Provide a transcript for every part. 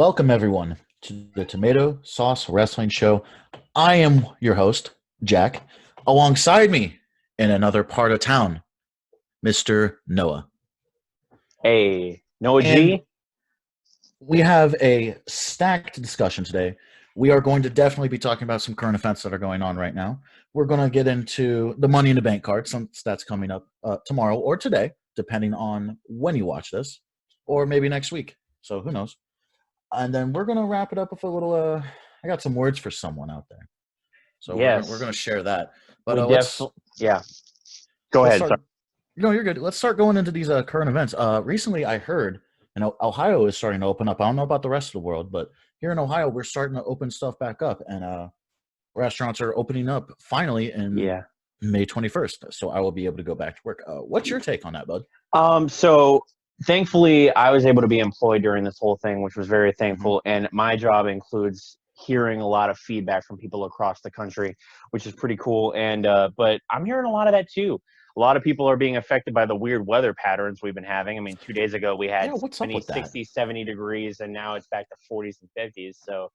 Welcome, everyone, to the Tomato Sauce Wrestling Show. I am your host, Jack. Alongside me in another part of town, Mr. Noah. Hey, Noah And G. we have a stacked discussion today. We are going to definitely be talking about some current events that are going on right now. We're going to get into the Money in the Bank card, since that's coming up tomorrow or today, depending on when you watch this, or maybe next week. So who knows? And then we're gonna wrap it up with a little. I got some words for someone out there, so we're Yes, gonna share that. But we let's definitely. Yeah, go let's ahead. start. Sorry. No, you're good. Let's start going into these current events. Recently, I heard, Ohio is starting to open up. I don't know about the rest of the world, but here in Ohio, we're starting to open stuff back up, and restaurants are opening up finally in Yeah. May 21st. So I will be able to go back to work. What's your take on that, bud? So thankfully, I was able to be employed during this whole thing, which was very Hmm. thankful. And my job includes hearing a lot of feedback from people across the country, which is pretty cool. And but I'm hearing a lot of that too. A lot of people are being affected by the weird weather patterns we've been having. I mean, 2 days ago we Yeah, had what's up 70, with that? 60, 70 degrees, and now it's back to 40s and 50s. So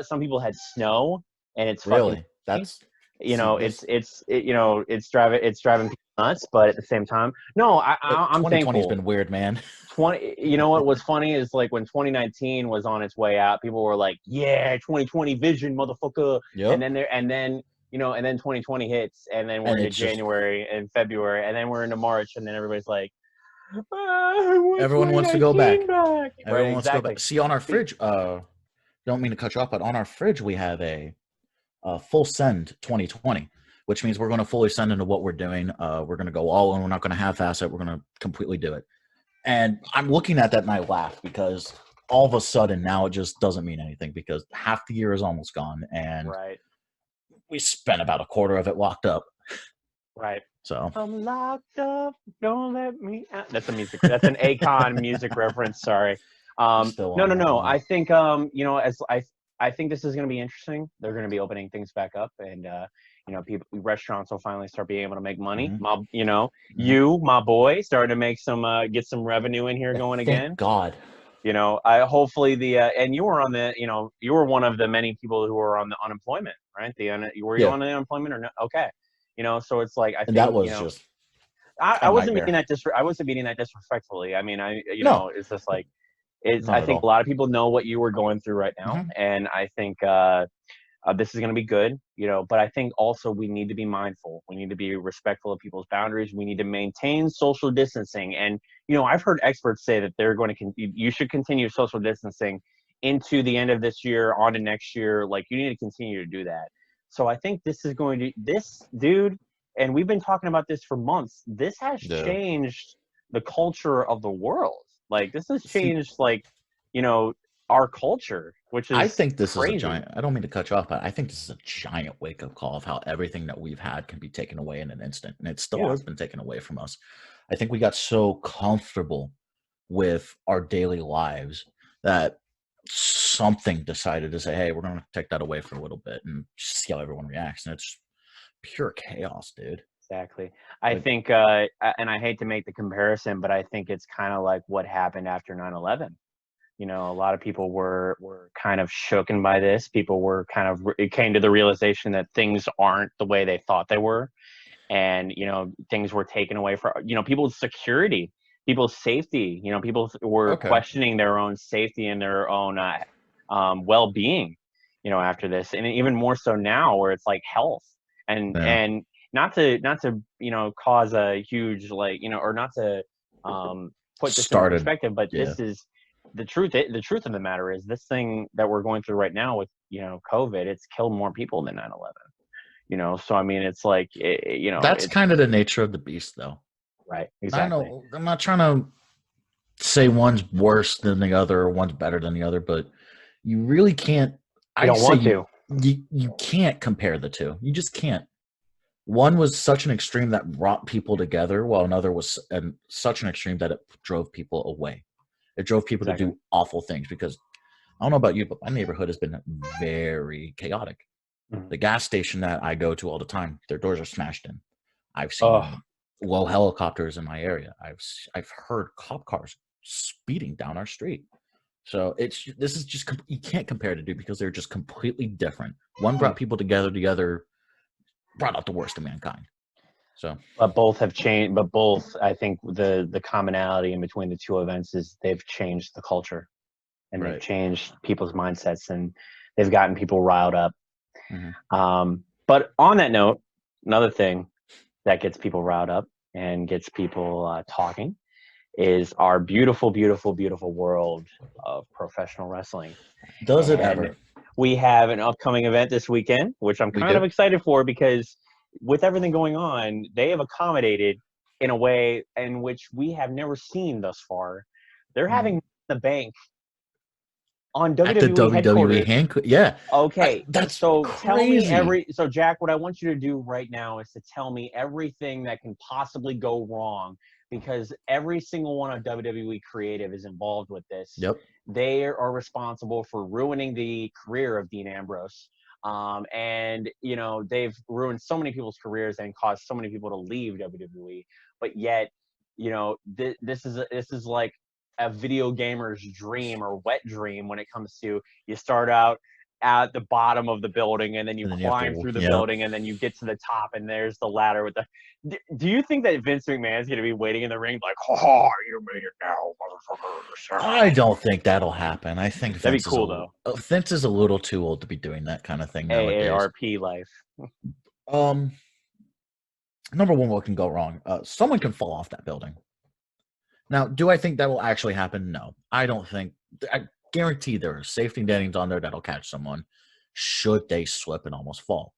some people had snow, and it's fucking Really? crazy. That's see this. It's driving people nuts, but at the same time, no, I'm 2020 has thankful. been weird, man. 20 You know what was funny is, like, when 2019 was on its way out, people were like, yeah, 2020 vision, motherfucker. and Yep. then there and then and then 2020 hits, and then we're And into it's just January and February, and then we're into March, and then everybody's like, I want everyone wants to go back. 2019 back. Right, Everyone wants to go back. exactly. See, on our fridge, don't mean to cut you off, but on our fridge we have a full send 2020, which means we're going to fully send into what we're doing. We're going to go all in. We're not going to half-ass it. We're going to completely do it. And I'm looking at that and I laugh because all of a sudden now it just doesn't mean anything because half the year is almost gone and Right, we spent about a quarter of it locked up. right. So I'm locked up, don't let me out. That's an Akon music reference. Sorry. I'm still No, on no, that no. one. I think as I think this is going to be interesting. They're going to be opening things back up, and people, restaurants will finally start being able to make money. Hmm. Hmm. My boy, starting to make some get some revenue in here going Thank again. God. I hopefully and you were you were one of the many people who were on the unemployment, right? Were you Yeah. on the unemployment or no? Okay. So it's like, I And that think, was just I a wasn't meaning nightmare. that I wasn't meaning that disrespectfully. I mean, No, it's just like, I not at think a all. lot of people know what you were going through right now, Hmm. and I think this is going to be good. But I think also we need to be mindful. We need to be respectful of people's boundaries. We need to maintain social distancing, and I've heard experts say that they're going to you should continue social distancing into the end of this year, on to next year. Like, you need to continue to do that. So I think this dude, and we've been talking about this for months. This has Yeah. changed the culture of the world. Like, this has See, changed, like, you know, our culture, which I is think this is a crazy. giant. I don't mean to cut you off, but I think this is a giant wake up call of how everything that we've had can be taken away in an instant, and it still Yeah. has been taken away from us. I think we got so comfortable with our daily lives that something decided to say, "Hey, we're going to take that away for a little bit and see how everyone reacts," and it's pure chaos, dude. Exactly. I Like, think, and I hate to make the comparison, but I think it's kind of like what happened after 9/11. A lot of people were kind of shooken by this. People were it came to the realization that things aren't the way they thought they were, and things were taken away from people's security, people's safety. People were okay, questioning their own safety and their own well-being. After this, and even more so now, where it's like health, and yeah, and not to cause a huge, like, or not to put this into started, perspective, but yeah. this is the truth of the matter is, this thing that we're going through right now with COVID, it's killed more people than 9/11. So I mean, it's like, That's it's kind of the nature of the beast, though. right, I exactly. know I'm not trying to say one's worse than the other or one's better than the other, but you really can't. You I don't say want you to. you can't compare the two. You just can't. One was such an extreme that brought people together, while another was such an extreme that it drove people away. It drove people to Exactly. do awful things because I don't know about you, but my neighborhood has been very chaotic. Mhm. The gas station that I go to all the time, their doors are smashed in. I've Oh, seen low helicopters in my area. I've heard cop cars speeding down our street. So this is just you can't compare the two because they're just completely different. One brought people together, the other brought out the worst of mankind. So, but both have changed. But both, I think, the commonality in between the two events is they've changed the culture, and they've right. changed people's mindsets, and they've gotten people riled up. Mhm. But on that note, another thing that gets people riled up and gets people talking is our beautiful, beautiful, beautiful world of professional wrestling. Does it And ever? we have an upcoming event this weekend, which I'm We kind of do. excited for because with everything going on, they have accommodated in a way in which we have never seen thus far. They're having the bank on At the WWE WWE headquarters. hand, yeah, Okay, that's so tell me crazy. so Jack, what I want you to do right now is to tell me everything that can possibly go wrong because every single one of WWE creative is involved with this. Yep. They are responsible for ruining the career of Dean Ambrose. And you know, they've ruined so many people's careers and caused so many people to leave WWE, but yet, you know, this is like a video gamer's dream or wet dream when it comes to you start out at the bottom of the building and then you And then you have climb to, through the yeah. building and then you get to the top and there's the ladder with the do you think that Vince McMahon's going to be waiting in the ring like, oh, you made it now, motherfuckers? I don't think that'll happen. I think That'd be cool though. Vince is a little too old to be doing that kind of thing nowadays. AARP life. Um, Number one, what can go wrong? Someone can fall off that building. Now, do I think that will actually happen? No, I don't think. I guarantee there are safety nettings on there that'll catch someone should they slip and almost fall.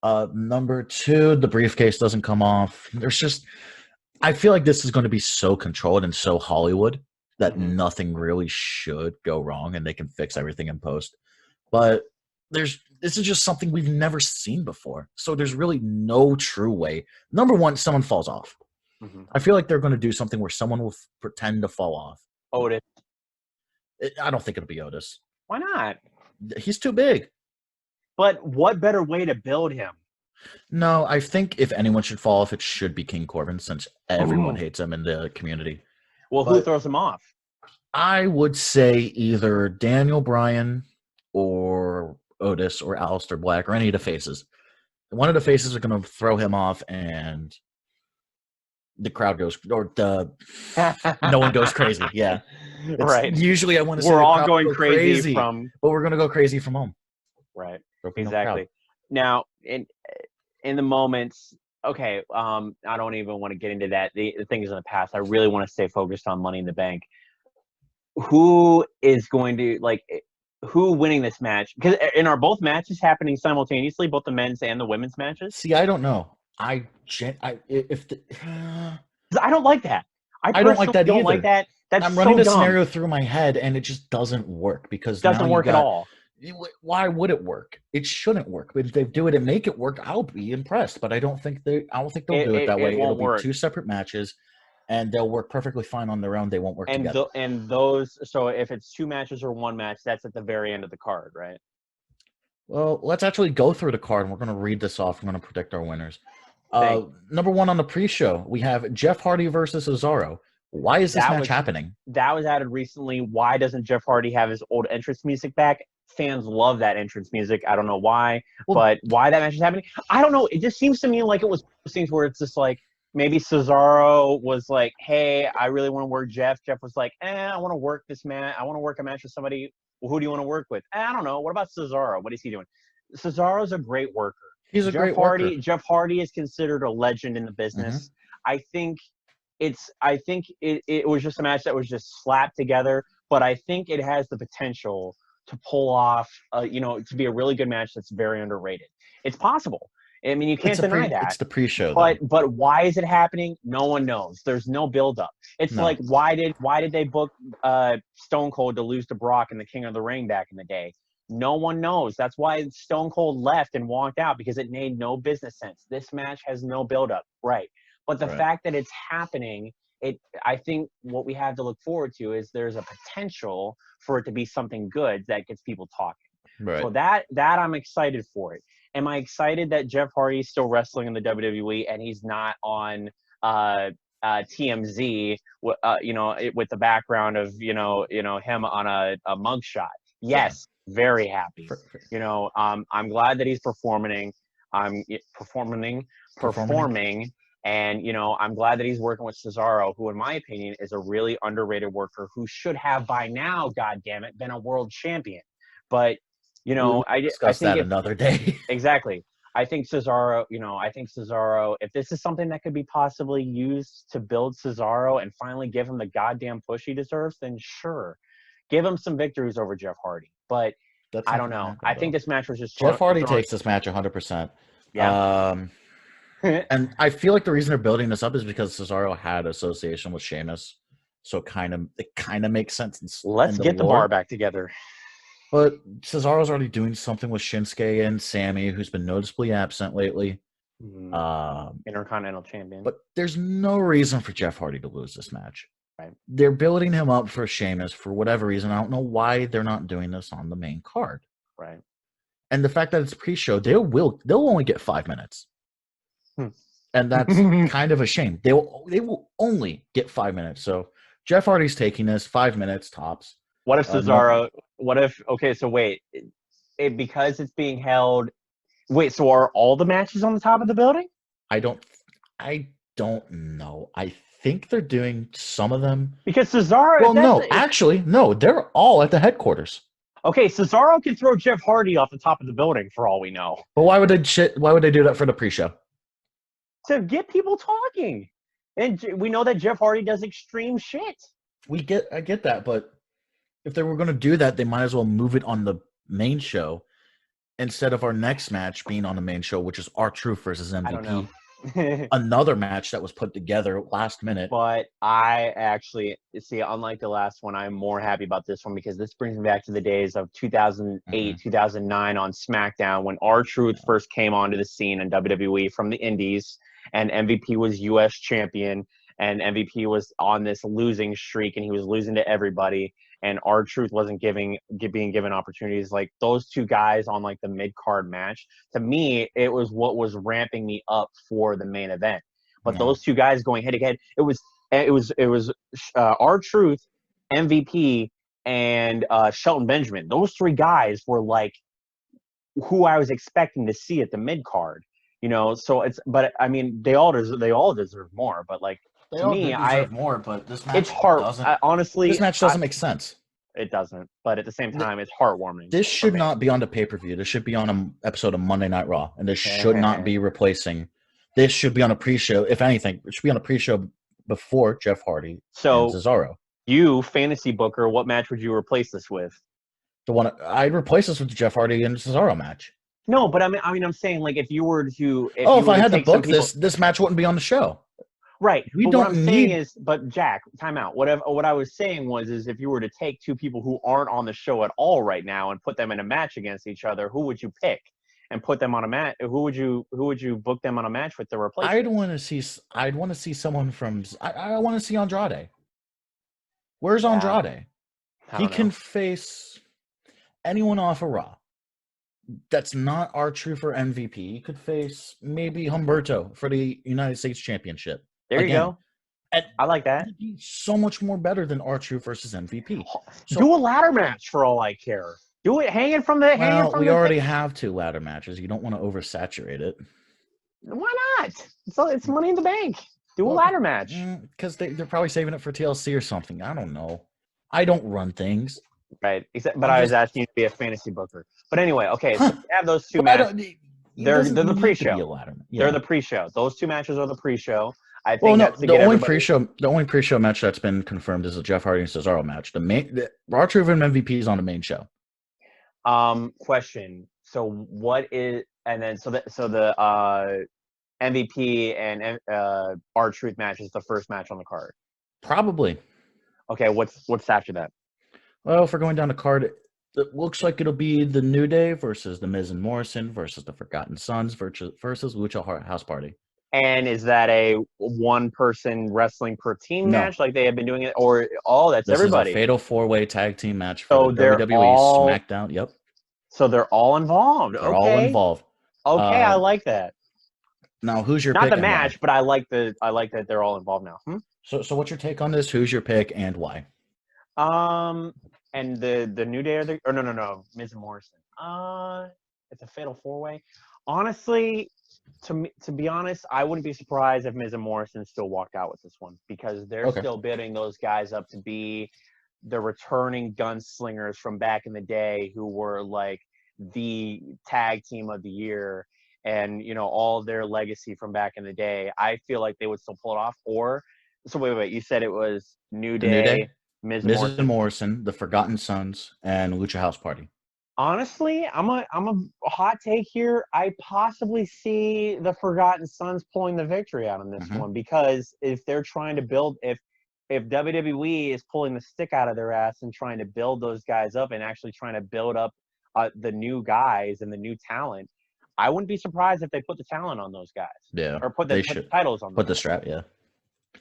Number two, the briefcase doesn't come off. I feel like this is going to be so controlled and so Hollywood that nothing really should go wrong and they can fix everything in post. But this is just something we've never seen before. So there's really no true way. Number one, someone falls off. I feel like they're going to do something where someone will pretend to fall off. Otis. I don't think it'll be Otis. Why not? He's too big. But what better way to build him? No, I think if anyone should fall off, it should be King Corbin since everyone hates him in the community. Well, who throws him off? I would say either Daniel Bryan or Otis or Aleister Black or any of the faces. One of the faces are going to throw him off and the crowd goes, or no one goes crazy. Yeah. Right. Usually I want to say we're all going crazy from, but we're going to go crazy from home. Right. Exactly. Now, in the moments, okay, I don't even want to get into that. The things in the past. I really want to stay focused on Money in the Bank. Who is going to who winning this match? Because are both matches happening simultaneously, both the men's and the women's matches? See, I don't know. I don't like that. I don't like that don't either. Like that. That's I'm running so the dumb. scenario through my head, and it just doesn't work because it doesn't work at all. Why would it work? It shouldn't work. But if they do it and make it work, I'll be impressed. But I don't think they'll do it that way. It'll be two separate matches, and they'll work perfectly fine on their own. They won't work together. So if it's two matches or one match, that's at the very end of the card, right? Well, let's actually go through the card, and we're going to read this off. I'm going to predict our winners. Number one on the pre-show, we have Jeff Hardy versus Cesaro. Why is this match happening? That was added recently. Why doesn't Jeff Hardy have his old entrance music back? Fans love that entrance music. I don't know why, but why that match is happening, I don't know. It just seems to me like it was things where it's just like maybe Cesaro was like, "Hey, I really want to work Jeff." Jeff was like, I want to work this match. I want to work a match with somebody. Well, who do you want to work with? I don't know. What about Cesaro? What is he doing? Cesaro's a great worker. He's a great worker. Jeff Hardy is considered a legend in the business. I think it was just a match that was just slapped together, but I think it has the potential to pull off, to be a really good match that's very underrated. It's possible. I mean, you can't deny that. It's the pre-show, but why is it happening? No one knows. There's no build-up. It's like why did they book Stone Cold to lose to Brock in the King of the Ring back in the day? No one knows. That's why Stone Cold left and walked out because it made no business sense. This match has no build-up, right? But the fact that it's happening, I think what we have to look forward to is there's a potential for it to be something good that gets people talking. Right. So that I'm excited for it. Am I excited that Jeff Hardy is still wrestling in the WWE and he's not on TMZ, with the background of him on a mugshot. Yes, very happy. I'm glad that he's performing. I'm performing, and I'm glad that he's working with Cesaro, who, in my opinion, is a really underrated worker who should have by now, God damn it, been a world champion. But I discuss think that another day. Exactly. I think Cesaro, if this is something that could be possibly used to build Cesaro and finally give him the goddamn push he deserves, then sure. Give him some victories over Jeff Hardy. But I don't know. I think this match was just Jeff Hardy takes this match 100%. Yeah. And I feel like the reason they're building this up is because Cesaro had association with Sheamus. So it kind of makes sense. Let's get the bar back together. But Cesaro's already doing something with Shinsuke and Sammy, who's been noticeably absent lately. Intercontinental champion. But there's no reason for Jeff Hardy to lose this match. Right. They're building him up for Sheamus for whatever reason. I don't know why they're not doing this on the main card. Right. And the fact that it's pre-show, they'll only get 5 minutes. And that's kind of a shame. They will only get 5 minutes. So Jeff Hardy's taking this 5 minutes tops. What if Cesaro? Because it's being held. Wait, so are all the matches on the top of the building? I don't know. I think they're doing some of them because Cesaro. Well, no, they're all at the headquarters. Okay, Cesaro can throw Jeff Hardy off the top of the building for all we know. But why would they do that for the pre-show? To get people talking, and we know that Jeff Hardy does extreme shit. I get that, but if they were going to do that, they might as well move it on the main show instead of our next match being on the main show, which is R-Truth versus MVP. I don't know. Another match that was put together last minute. But I actually see, unlike the last one, I'm more happy about this one because this brings me back to the days of 2008, 2009 on SmackDown when R-Truth first came onto the scene in WWE from the Indies, and MVP was U.S. champion, and MVP was on this losing streak, and he was losing to everybody. And R-Truth wasn't being given opportunities. Like those two guys on like the mid-card match, to me, it was what was ramping me up for the main event. But those two guys going head to head, it was R-Truth, MVP, and Shelton Benjamin. Those three guys were like who I was expecting to see at the mid-card. So but I mean, they all deserve more. But like, to me, I deserve more, but this match it's hard. Honestly, this match doesn't make sense. It doesn't, but at the same time, it's heartwarming. This should not be on the pay-per-view. This should be on an episode of Monday Night Raw, and this should not be replacing. This should be on a pre-show. If anything, it should be on a pre-show before Jeff Hardy and Cesaro. You, fantasy booker, what match would you replace this with? The one I'd replace this with the Jeff Hardy and Cesaro match. No, but I mean, I'm saying like if you were to. If I had to book this match wouldn't be on the show. Right. What I'm saying is, but Jack, time out. What I was saying is if you were to take two people who aren't on the show at all right now and put them in a match against each other, who would you pick and put them on a match? Who would you book them on a match with the replacement? I'd want to see someone from. I want to see Andrade. Where's Andrade? He can face anyone off of Raw. That's not R-Truth or MVP. He could face maybe Humberto for the United States Championship. There you go. And I like that. It'd be so much more better than R-Truth versus MVP. So, do a ladder match for all I care. Do it hanging from the. We already have 2 ladder matches. You don't want to oversaturate it. Why not? It's Money in the Bank. Do a ladder match. Because they're probably saving it for TLC or something. I don't know. I don't run things. Right. But I was asking you to be a fantasy booker. But anyway, okay. So we have those 2 matches. They're the pre-show. They're the pre-show. Those 2 matches are the pre-show. I think the only pre-show match that's been confirmed is the Jeff Hardy and Cesaro match. The R-Truth and MVP is on the main show. Question. So what is the MVP and R-Truth match is the first match on the card? Probably. Okay. What's after that? Well, if we're going down the card, it looks like it'll be the New Day versus the Miz and Morrison versus the Forgotten Sons versus Lucha House Party. And is that a 1-person wrestling per team match like they have been doing it? Or, that's this everybody? This is a fatal 4-way tag team match for the WWE SmackDown. Yep. So they're all involved. They're all involved. Okay, I like that. Now, who's your Not pick the and why? match, but I like that they're all involved now. So what's your take on this? Who's your pick and why? Um, and the New Day or no, Miz and Morrison. It's a fatal four way. Honestly, to be honest, I wouldn't be surprised if Miz and Morrison still walked out with this one because they're Okay. still building those guys up to be the returning gunslingers from back in the day who were like the tag team of the year and all of their legacy from back in the day. I feel like they would still pull it off. Or so wait, you said it was New The New Day, Day, Miz and Mrs. Morrison. Morrison, the Forgotten Sons, and Lucha House Party. Honestly, I'm a hot take here. I possibly see the Forgotten Sons pulling the victory out on this Mm-hmm. one because if they're trying to build, if WWE is pulling the stick out of their ass and trying to build those guys up and actually trying to build up the new guys and the new talent, I wouldn't be surprised if they put the talent on those guys Yeah, or put they the should titles on put those the guys. strap. Yeah.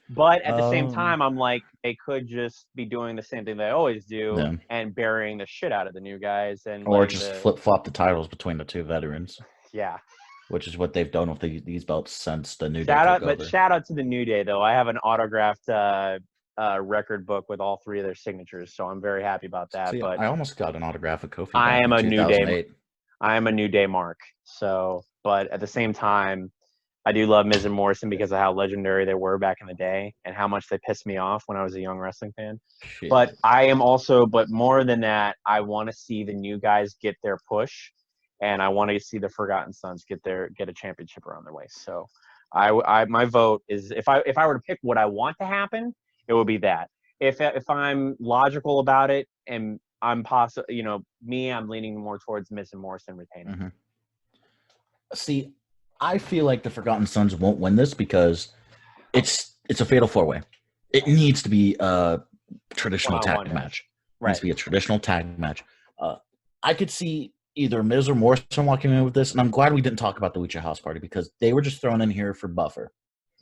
But at the same time, I'm like, they could just be doing the same thing they always do Yeah. and burying the shit out of the new guys and Or letting just flip flop the titles between the two veterans, yeah. which is what they've done with these belts since the New Day took over. Shout out to the New Day though. I have an autographed record book with all three of their signatures, so I'm very happy about that. See, but I almost got an autograph of Kofi I back am in a New Day. 2008. I am a New Day mark. So, but at the same time, I do love Miz and Morrison because of how legendary they were back in the day and how much they pissed me off when I was a young wrestling fan. Shit. But but more than that, I want to see the new guys get their push, and I want to see the Forgotten Sons get a championship around their waist. So, my vote is if I were to pick what I want to happen, it would be that. If I'm logical about it and I'm I'm leaning more towards Miz and Morrison retaining. Mm-hmm. See, I feel like the Forgotten Sons won't win this because it's a fatal four-way. It needs to be a traditional tag match. Right. It needs to be a traditional tag match. I could see either Miz or Morrison walking in with this, and I'm glad we didn't talk about the Lucha House Party because they were just thrown in here for buffer.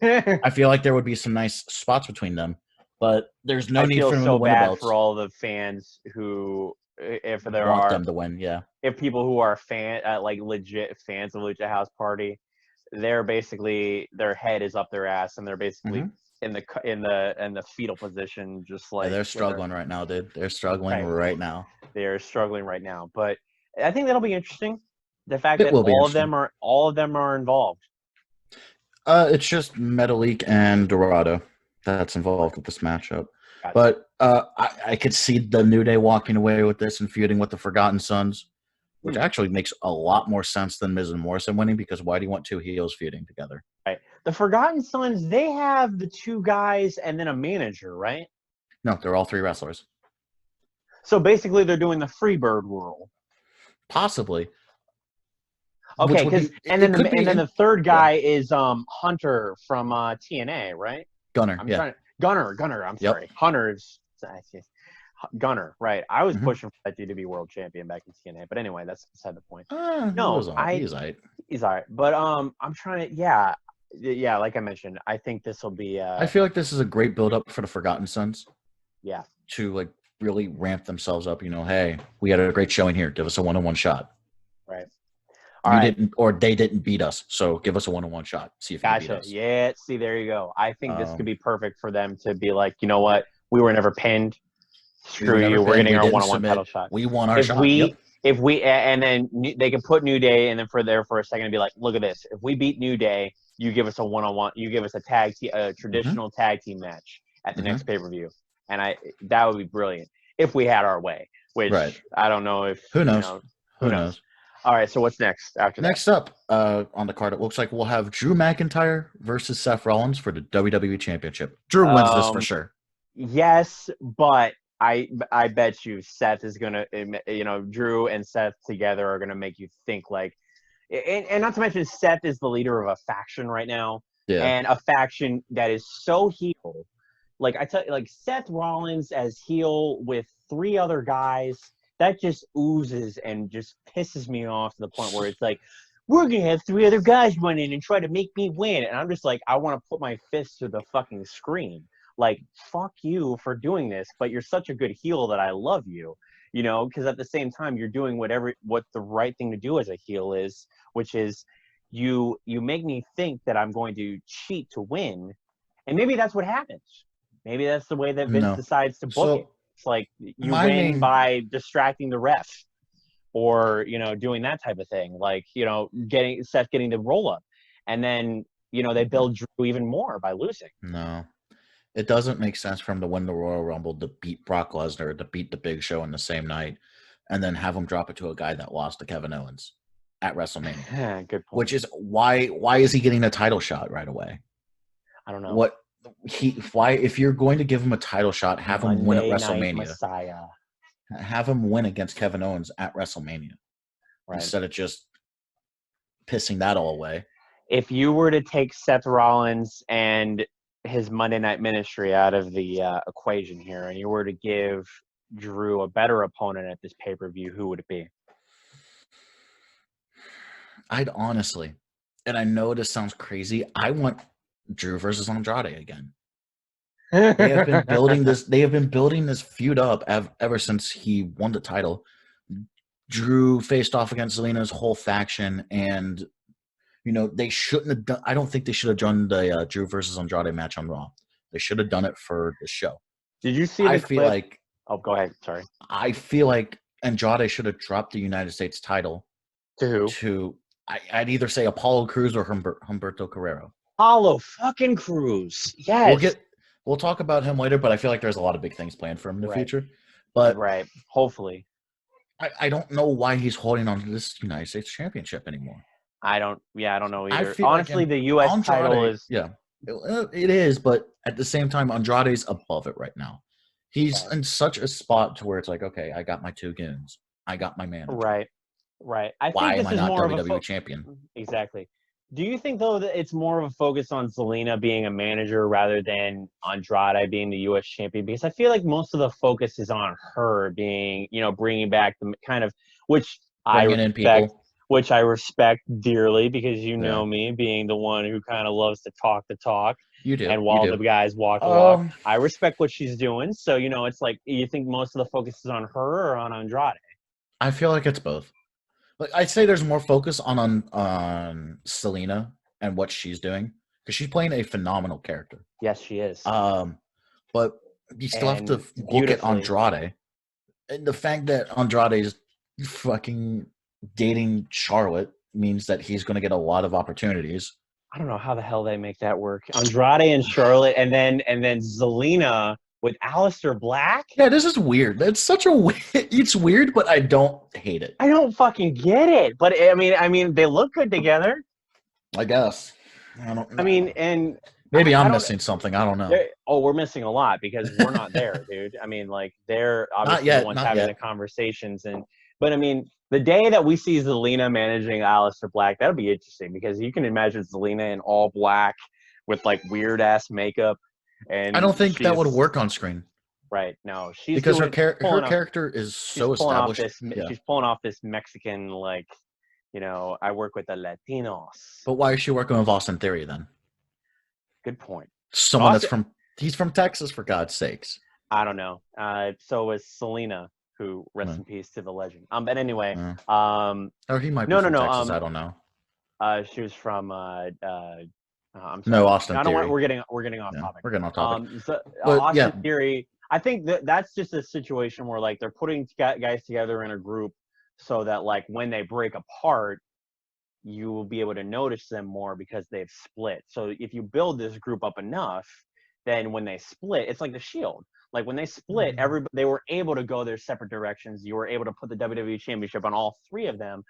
I feel like there would be some nice spots between them, but there's no need for them to win the belts. For all the fans who, if there want them to win, yeah. If people who are like legit fans of Lucha House Party, they're basically their head is up their ass and they're basically in the fetal position, just like they're struggling right now, dude. They're struggling right now. They're struggling right now, but I think that'll be interesting. The fact that all of them are involved. It's just Metalik and Dorado that's involved with this matchup. Gotcha. But I could see the New Day walking away with this and feuding with the Forgotten Sons, which actually makes a lot more sense than Miz and Morrison winning because why do you want two heels feuding together? Right. The Forgotten Sons, they have the two guys and then a manager, right? No, they're all three wrestlers. So basically they're doing the Freebird rule. Possibly. Okay, because and then the third guy is Hunter from TNA, right? Gunner. Gunner. I'm sorry. Hunter's Gunner, right? I was pushing for that dude to be world champion back in TNA, but anyway, that's beside the point. He's all right. He's all right, but I'm trying to, yeah. Like I mentioned, I think this will be. I feel like this is a great build up for the Forgotten Sons. Yeah. To like really ramp themselves up. Hey, we had a great showing here. Give us a 1-on-1 shot. Right. They didn't beat us, so give us a 1-on-1 shot. See if you beat us. Yeah. See, there you go. I think this could be perfect for them to be like, you know what? We were never pinned. Screw you. We're getting our 1-on-1 title shot. We won our shot. If we and then they can put New Day and then for a second and be like, look at this. If we beat New Day, you give us a 1-on-1. You give us a traditional tag team match at the next pay-per-view, and that would be brilliant if we had our way. Which I don't know if who knows. Who knows? All right, so what's next after that? Next up on the card, it looks like we'll have Drew McIntyre versus Seth Rollins for the WWE Championship. Drew wins this for sure. Yes, but I bet you Seth is going to, Drew and Seth together are going to make you think like, and not to mention Seth is the leader of a faction right now. Yeah. And a faction that is so heel. Like I tell you, like Seth Rollins as heel with three other guys, that just oozes and just pisses me off to the point where it's like, we're going to have three other guys run in and try to make me win. And I'm just like, I want to put my fist to the fucking screen. Like, fuck you for doing this, but you're such a good heel that I love you, because at the same time, you're doing what the right thing to do as a heel is, which is you make me think that I'm going to cheat to win, and maybe that's what happens. Maybe that's the way that Vince No. decides to book it. So It's like you my win main by distracting the ref, or doing that type of thing, like getting Seth getting the roll up, and then they build Drew even more by losing. no. It doesn't make sense for him to win the Royal Rumble, to beat Brock Lesnar, to beat the Big Show in the same night, and then have him drop it to a guy that lost to Kevin Owens at WrestleMania. Good point. Which is why is he getting a title shot right away? I don't know. Why if you're going to give him a title shot, have him win at Monday Night WrestleMania. Messiah. Have him win against Kevin Owens at WrestleMania. Right. Instead of just pissing that all away. If you were to take Seth Rollins and his Monday Night Ministry out of the equation here, and you were to give Drew a better opponent at this pay-per-view, who would it be? I'd honestly, and I know this sounds crazy, I want Drew versus Andrade again. They have been building this. They have been building this feud up ever since he won the title. Drew faced off against Zelina's whole faction, and they shouldn't have done. I don't think they should have done the Drew versus Andrade match on Raw. They should have done it for the show. Did you see? I feel like. Oh, go ahead. Sorry. I feel like Andrade should have dropped the United States title to who? To I'd either say Apollo Crews or Humberto Carrero. Apollo fucking Crews. Yes. We'll talk about him later, but I feel like there's a lot of big things planned for him in the future. But hopefully. I don't know why he's holding on to this United States Championship anymore. I don't know either. Honestly, the U.S. Andrade, title is... Yeah, it is, but at the same time, Andrade's above it right now. He's in such a spot to where it's like, okay, I got my 2 goons. I got my manager. Right. Why am I not WWE champion? Exactly. Do you think, though, that it's more of a focus on Zelina being a manager rather than Andrade being the U.S. champion? Because I feel like most of the focus is on her being, bringing back the kind of, which I respect dearly, because know me being the one who kind of loves to talk the talk. You do. And while the guys walk the walk, I respect what she's doing. So, it's like, you think most of the focus is on her or on Andrade? I feel like it's both. Like, I'd say there's more focus on Zelina and what she's doing, because she's playing a phenomenal character. Yes, she is. But you still have to look at Andrade, and the fact that Andrade's fucking dating Charlotte means that he's going to get a lot of opportunities. I don't know how the hell they make that work. Andrade and Charlotte, and then Zelina with Aleister Black? Yeah, this is weird. It's such a it's weird, but I don't hate it. I don't fucking get it. But I mean, they look good together. I guess. I don't know. I mean, and maybe I'm missing something. I don't know. We're missing a lot because we're not there, dude. I mean, like, they're obviously the ones having the conversations, but I mean, the day that we see Zelina managing Aleister Black, that'll be interesting, because you can imagine Zelina in all black with like weird ass makeup. And I don't think that would work on screen. Right. No, because her character is so established. She's pulling off this Mexican, like, I work with the Latinos. But why is she working with Austin Theory then? Good point. Someone he's from Texas, for God's sakes. I don't know. So is Selena, who rest in peace to the legend. But anyway, or he might be from Texas. I don't know. She was from I'm sorry. No, Austin I don't Theory. We're getting off topic. We're getting off topic. Austin Theory. I think that's just a situation where, like, they're putting guys together in a group so that, like, when they break apart, you will be able to notice them more because they've split. So if you build this group up enough, then when they split, it's like the Shield. Like, when they split, they were able to go their separate directions. You were able to put the WWE Championship on all 3 of them.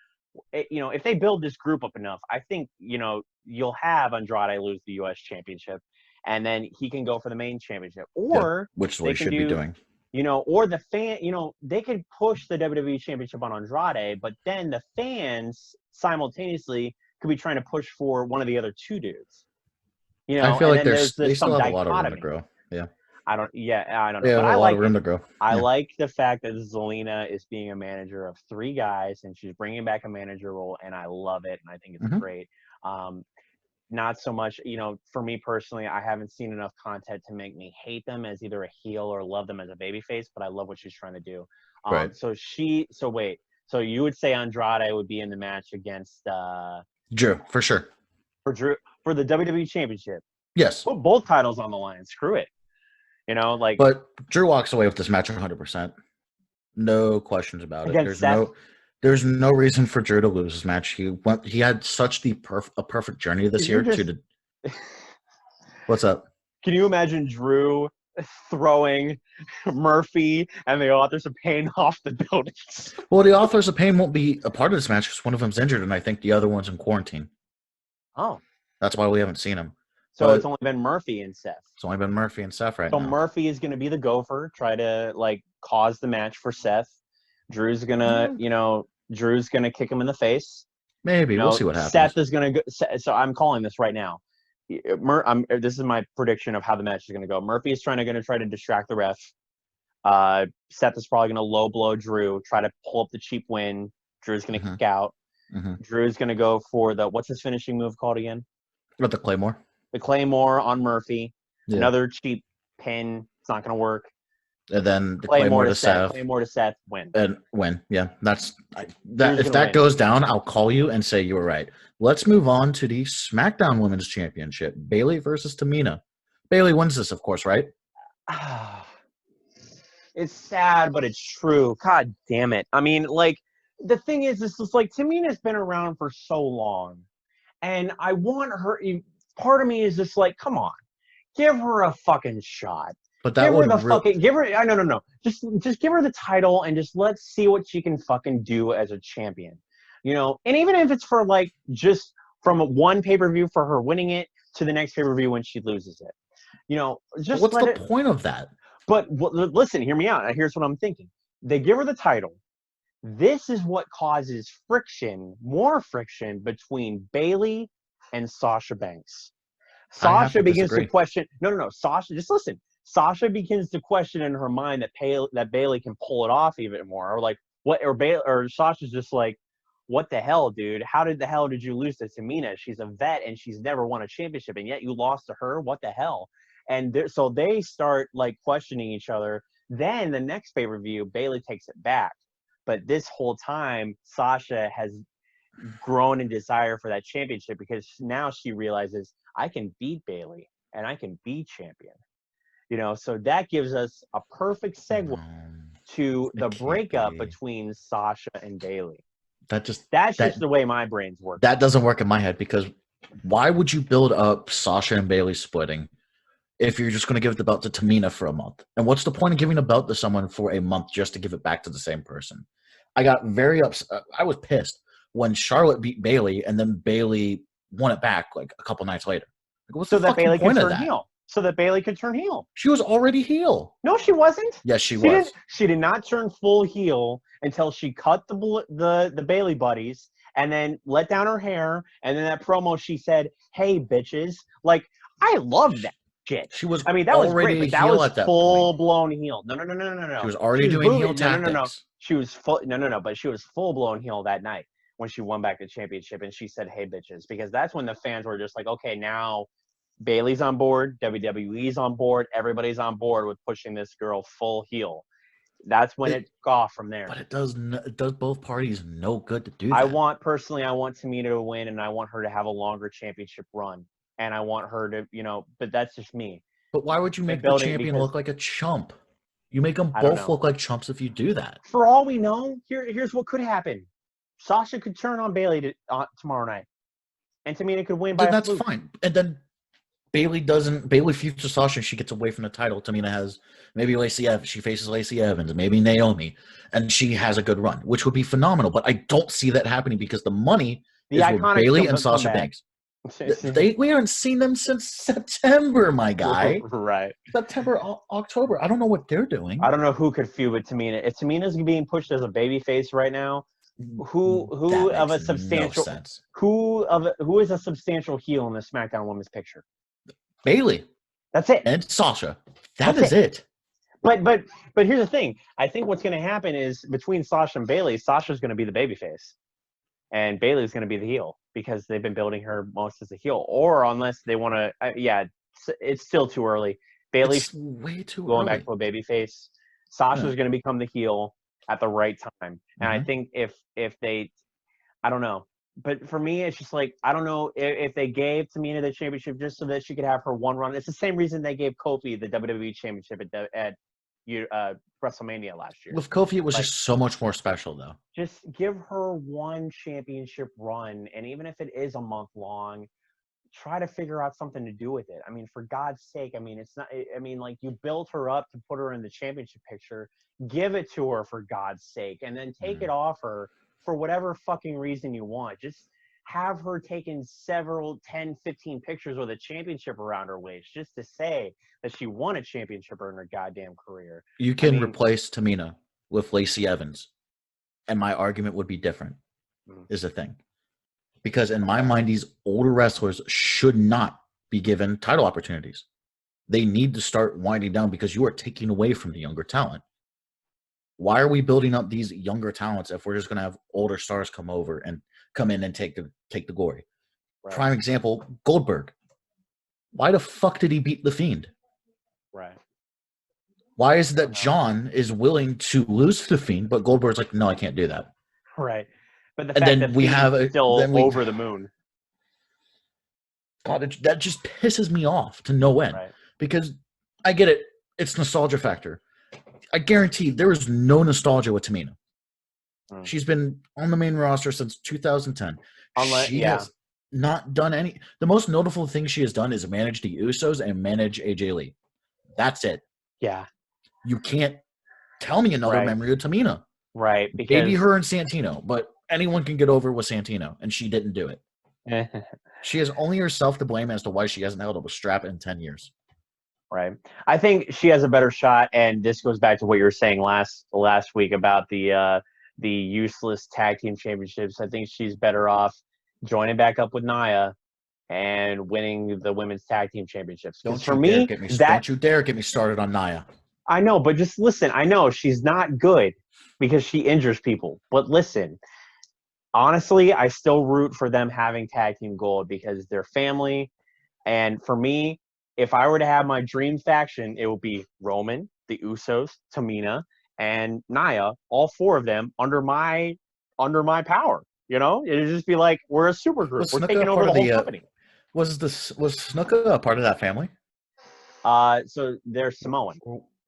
If they build this group up enough, I think, you'll have Andrade lose the U.S. Championship, and then he can go for the main championship. Or which they should be doing. Or the fan, they could push the WWE Championship on Andrade, but then the fans simultaneously could be trying to push for one of the other 2 dudes. I feel like they still have a lot of room to grow. Yeah. I don't know. Yeah, but a lot of room to grow. I like the fact that Zelina is being a manager of 3 guys, and she's bringing back a manager role, and I love it, and I think it's great. Not so much, for me personally, I haven't seen enough content to make me hate them as either a heel or love them as a babyface, but I love what she's trying to do. Right. So you would say Andrade would be in the match against Drew, for sure. for Drew for the WWE Championship. Yes. Put both titles on the line. Screw it. You know, like But Drew walks away with this match 100%. No questions about it. against Seth. There's no reason for Drew to lose his match. He had such a perfect journey this year What's up? Can you imagine Drew throwing Murphy and the Authors of Pain off the buildings? Well, the Authors of Pain won't be a part of this match because one of them's injured, and I think the other one's in quarantine. Oh. That's why we haven't seen him. So it's only been Murphy and Seth. It's only been Murphy and Seth now. So Murphy is going to be the gopher, try to like cause the match for Seth. Drew's gonna kick him in the face. Maybe we'll see what happens. Seth is gonna go. So I'm calling this right now. This is my prediction of how the match is gonna go. Murphy is gonna try to distract the ref. Seth is probably gonna low blow Drew, try to pull up the cheap win. Drew's gonna kick out. Drew's gonna go for what's his finishing move called again? What, the Claymore? The Claymore on Murphy. Yeah. Another cheap pin. It's not gonna work. And then the Claymore to Seth. Claymore to Seth, win. And win. Yeah, if that goes down, I'll call you and say you were right. Let's move on to the SmackDown Women's Championship. Bayley versus Tamina. Bayley wins this, of course, right? It's sad, but it's true. God damn it. I mean, like, the thing is, this is like, Tamina's been around for so long. And I want her, part of me is just like, come on, give her a fucking shot. But that would no. Just give her the title and just let's see what she can fucking do as a champion. You know, and even if it's for like just from one pay-per-view for her winning it to the next pay-per-view when she loses it. You know, just what's the point of that? But listen, hear me out. Here's what I'm thinking. They give her the title. This is what causes more friction between Bayley and Sasha Banks. Sasha begins to question. No. Sasha, just listen. Sasha begins to question in her mind that Bayley can pull it off even more, or like what, or Sasha's just like, what the hell, dude? How the hell did you lose to Tamina? She's a vet and she's never won a championship, and yet you lost to her. What the hell? And so they start like questioning each other. Then the next pay-per-view, Bayley takes it back, but this whole time Sasha has grown in desire for that championship because now she realizes I can beat Bayley and I can be champion. You know, so that gives us a perfect segue to the breakup between Sasha and Bayley. That's just the way my brain's work. That doesn't work in my head because why would you build up Sasha and Bayley splitting if you're just going to give the belt to Tamina for a month? And what's the point of giving a belt to someone for a month just to give it back to the same person? I got very upset. I was pissed when Charlotte beat Bayley and then Bayley won it back like a couple nights later. Like, what's the fucking point of that? So that Bayley could turn heel. She was already heel. No, she wasn't. Yes, she was. She did not turn full heel until she cut the Bayley buddies and then let down her hair. And then that promo, she said, "Hey, bitches!" Like, I love that shit. She was. I mean, that was great. But that was full blown heel. No. She was already doing heel tactics. No. She was full. No. But she was full blown heel that night when she won back the championship, and she said, "Hey, bitches," because that's when the fans were just like, "Okay, now." Bayley's on board, WWE's on board, everybody's on board with pushing this girl full heel. That's when it took off from there. But it does both parties no good to do that. I want Tamina to win, and I want her to have a longer championship run. And I want her to, but that's just me. But why would you make the champion look like a chump? You make them both look like chumps if you do that. For all we know, here's what could happen. Sasha could turn on Bayley tomorrow night. And Tamina could win by a fluke. That's fine. And then Bayley feuds to Sasha and she gets away from the title. Tamina has maybe she faces Lacey Evans, maybe Naomi, and she has a good run, which would be phenomenal. But I don't see that happening because the money is with Bayley and Sasha Banks. We haven't seen them since September, my guy. Right. September, October. I don't know what they're doing. I don't know who could feud with Tamina. If Tamina's being pushed as a babyface right now, who is a substantial heel in the SmackDown Women's picture? Bayley. That's it. And Sasha. That's it. But here's the thing. I think what's going to happen is between Sasha and Bayley, Sasha's going to be the babyface. And Bayley's going to be the heel because they've been building her most as a heel. Or unless they want to it's still too early. Bayley's way too going early. Back to a babyface. Sasha's going to become the heel at the right time. And I think if they, I don't know, but for me, it's just like I don't know if they gave Tamina the championship just so that she could have her one run. It's the same reason they gave Kofi the WWE championship at WrestleMania last year. With Kofi, it was Like, just so much more special, though. just give her one championship run, and even if it is a month long, try to figure out something to do with it. I mean, for God's sake, I mean, it's not. I mean, like you built her up to put her in the championship picture. Give it to her for God's sake, and then take it off her for whatever fucking reason you want. Just have her taking several 10, 15 pictures with a championship around her waist just to say that she won a championship in her goddamn career. You can replace Tamina with Lacey Evans, and my argument would be different, is the thing. Because in my mind, these older wrestlers should not be given title opportunities. They need to start winding down because you are taking away from the younger talent. Why are we building up these younger talents if we're just going to have older stars come in and take the glory? Right. Prime example, Goldberg. Why the fuck did he beat The Fiend? Right. Why is it that John is willing to lose to The Fiend, but Goldberg's like, no, I can't do that. Right. But the fact that we have still over the moon. God, that just pisses me off to no end. Right. Because I get it. It's nostalgia factor. I guarantee there is no nostalgia with Tamina. She's been on the main roster since 2010. She has not done any. The most notable thing she has done is manage the Usos and manage AJ Lee. That's it. Yeah. You can't tell me another memory of Tamina. Right. Because maybe her and Santino, but anyone can get over with Santino, and she didn't do it. She has only herself to blame as to why she hasn't held up a strap in 10 years. Right. I think she has a better shot, and this goes back to what you were saying last week about the useless tag team championships. I think she's better off joining back up with Nia and winning the women's tag team championships. Don't you dare get me started on Nia. I know, but just listen. I know she's not good because she injures people. But listen, honestly, I still root for them having tag team gold because they're family. And for me, if I were to have my dream faction, it would be Roman, the Usos, Tamina, and Nia, all four of them under my power. You know, it'd just be like we're a super group. We're taking over the whole company. Was Snuka a part of that family? So they're Samoan.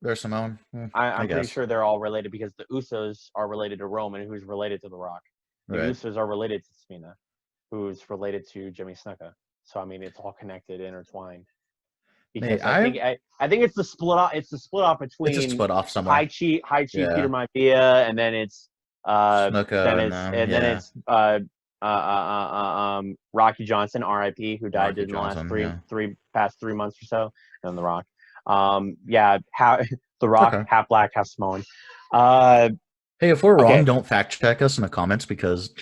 They're Samoan. I'm pretty sure they're all related because the Usos are related to Roman, who's related to The Rock. The Usos are related to Tamina, who's related to Jimmy Snuka. So I mean, it's all connected, intertwined. Because I think it's the split off. It's the split off between it's a split off somewhere. High Chief Peter Maivia, and then it's then it's Rocky Johnson, R.I.P., who died in the last past 3 months or so, and The Rock. The Rock, half black, half Samoan. Hey, if we're wrong, don't fact check us in the comments because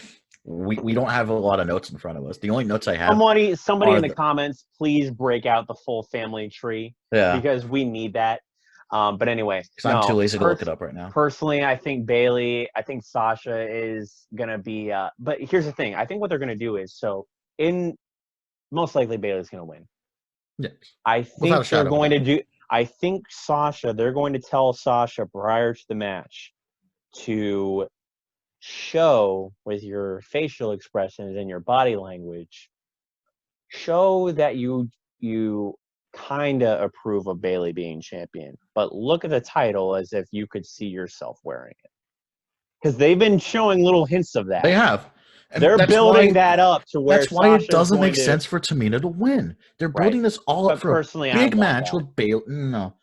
we don't have a lot of notes in front of us. The only notes I have. Somebody in the comments, please break out the full family tree. Yeah. Because we need that. But anyway, I'm too lazy to look it up right now. Personally, I think Sasha is gonna be. But here's the thing: I think what they're gonna do is most likely Bayley's gonna win. Yeah. I think they're going to do. I think they're going to tell Sasha prior to the match to show with your facial expressions and your body language, show that you kind of approve of Bayley being champion, but look at the title as if you could see yourself wearing it. Because they've been showing little hints of that. They have. And they're building that up to where that's why it doesn't make sense for Tamina to win. They're building this all up for a big match with Bayley. No,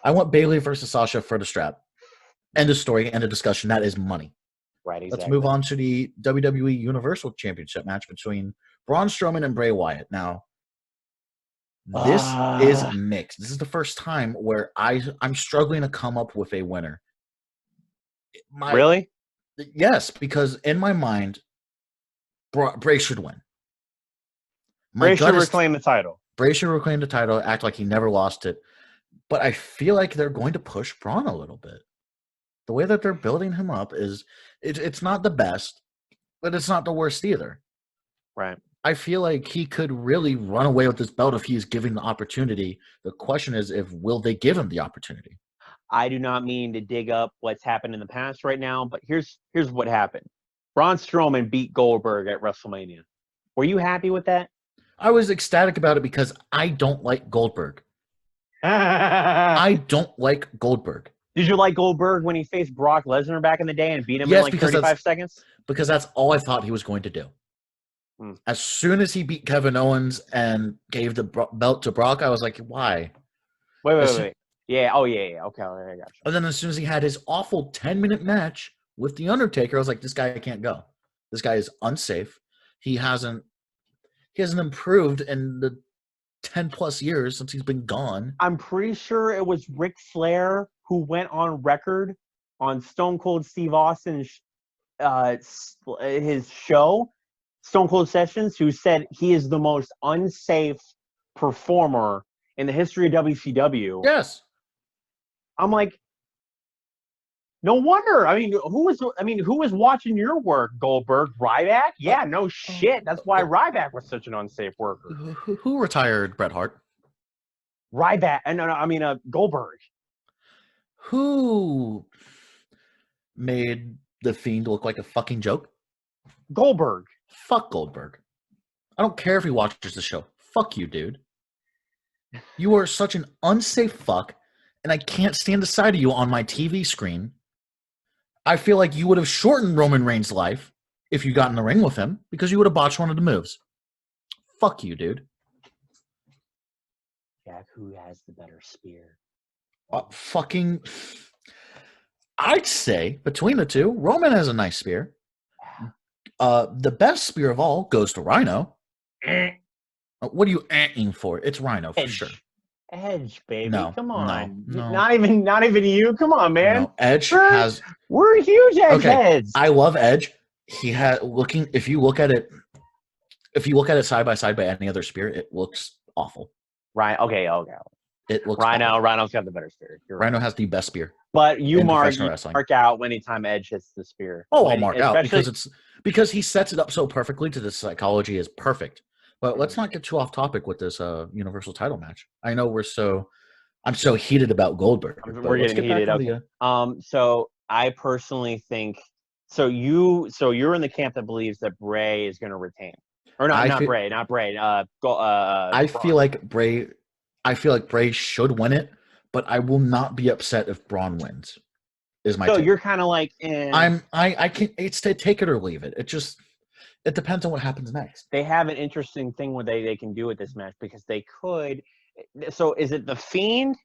I want Bayley versus Sasha for the strap. End of story, end of discussion. That is money. Right, exactly. Let's move on to the WWE Universal Championship match between Braun Strowman and Bray Wyatt. Now, this is mixed. This is the first time where I'm struggling to come up with a winner. Really? Yes, because in my mind, Bray should win. Bray should reclaim the title. Bray should reclaim the title, act like he never lost it. But I feel like they're going to push Braun a little bit. The way that they're building him up is it's not the best, but it's not the worst either. Right. I feel like he could really run away with this belt if he is given the opportunity. The question is, will they give him the opportunity? I do not mean to dig up what's happened in the past right now, but here's what happened. Braun Strowman beat Goldberg at WrestleMania. Were you happy with that? I was ecstatic about it because I don't like Goldberg. Did I don't like Goldberg. you like Goldberg when he faced Brock Lesnar back in the day and beat him in Yes, like because 35 seconds? that's all I thought he was going to do. Hmm. As soon as he beat Kevin Owens and gave the belt to Brock, I was like, why? Wait. Yeah. Oh, yeah. Okay, I got you. And then as soon as he had his awful 10-minute match with The Undertaker, I was like, this guy can't go. This guy is unsafe. He hasn't improved in the 10 plus years since he's been gone. I'm pretty sure it was Ric Flair who went on record on Stone Cold Steve Austin's his show, Stone Cold Sessions, who said he is the most unsafe performer in the history of WCW. Yes. I'm like, no wonder. I mean, who was watching your work, Goldberg? Ryback? Yeah, no shit. That's why Ryback was such an unsafe worker. Who retired Bret Hart? Ryback. No, I mean Goldberg. Who made The Fiend look like a fucking joke? Goldberg. Fuck Goldberg. I don't care if he watches the show. Fuck you, dude. You are such an unsafe fuck, and I can't stand the sight of you on my TV screen. I feel like you would have shortened Roman Reigns' life if you got in the ring with him because you would have botched one of the moves. Fuck you, dude. Jack, who has the better spear? Fucking. I'd say between the two, Roman has a nice spear. The best spear of all goes to Rhino. What are you aiming for? It's Rhino for sure. Edge, baby. No, Come on. no. Not even you. Come on, man. No, Edge has. We're huge Edge heads. I love Edge. He had if you look at it side by side by any other spear, it looks awful. Right. Okay. It looks Rhino. awful. Rhino's got the better spear. Rhino has the best spear. But you mark wrestling. out anytime Edge hits the spear. Oh, I'll mark out because he sets it up so perfectly to the psychology is perfect. But let's not get too off topic with this Universal title match. I know I'm so heated about Goldberg. We're getting heated. Okay. So I personally think you're in the camp that believes that Bray is going to retain, or not Bray. I feel like Bray should win it, but I will not be upset if Braun wins. Is my take. You're kind of like I can it's to take it or leave it. It depends on what happens next. They have an interesting thing where they can do with this match because they could. So is it the Fiend?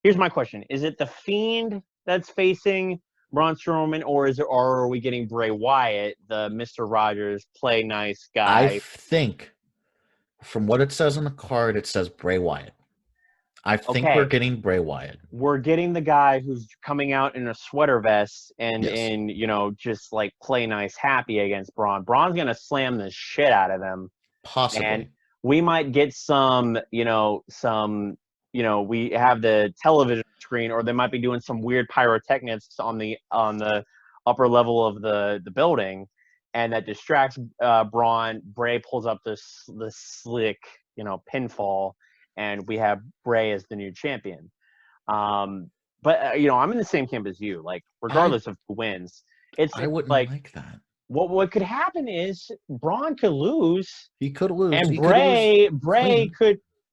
Here's my question: is it the Fiend that's facing Braun Strowman, or are we getting Bray Wyatt, the Mr. Rogers play nice guy? I think from what it says on the card, it says Bray Wyatt. I think we're getting Bray Wyatt. We're getting the guy who's coming out in a sweater vest and just like play nice happy against Braun. Braun's gonna slam the shit out of him. Possibly. And we might get we have the television screen, or they might be doing some weird pyrotechnics on the upper level of the building, and that distracts Braun. Bray pulls up this slick, pinfall, and we have Bray as the new champion. But I'm in the same camp as you. Like, regardless of who wins, I wouldn't like that. What could happen is Braun could lose. He could lose, and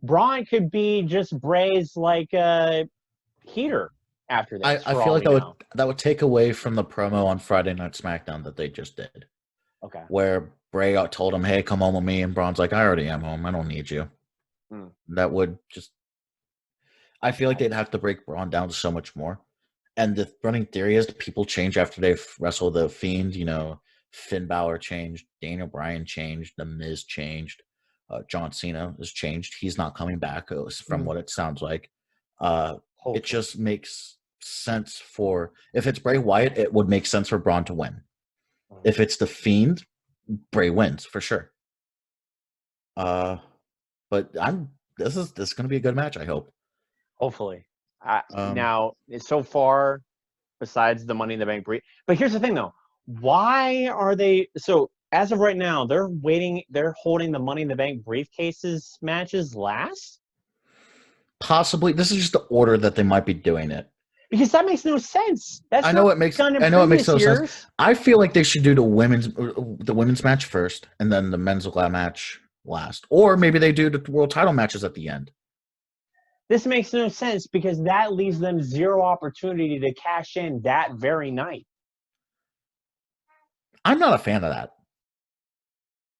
Braun could be just Bray's heater after this. I feel like that would take away from the promo on Friday Night SmackDown that they just did. Okay. Where Bray told him, "Hey, come home with me," and Braun's like, "I already am home. I don't need you." That would just. I feel like they'd have to break Braun down so much more. And the running theory is people change after they wrestle the Fiend. Finn Balor changed, Daniel Bryan changed, The Miz changed, John Cena has changed. He's not coming back, from what it sounds like. It just makes sense if it's Bray Wyatt, it would make sense for Braun to win. If it's the Fiend, Bray wins for sure. But this is going to be a good match, I hope. Hopefully. Now, so far, besides the Money in the Bank brief, but here's the thing though. Why are they as of right now, they're holding the Money in the Bank briefcases matches last? Possibly. This is just the order that they might be doing it. Because that makes no sense. That's I know not it makes done in I know it makes previous no sense. years. I feel like they should do the women's match first, and then the men's match last, or maybe they do the world title matches at the end. This makes no sense because that leaves them zero opportunity to cash in that very night. I'm not a fan of that.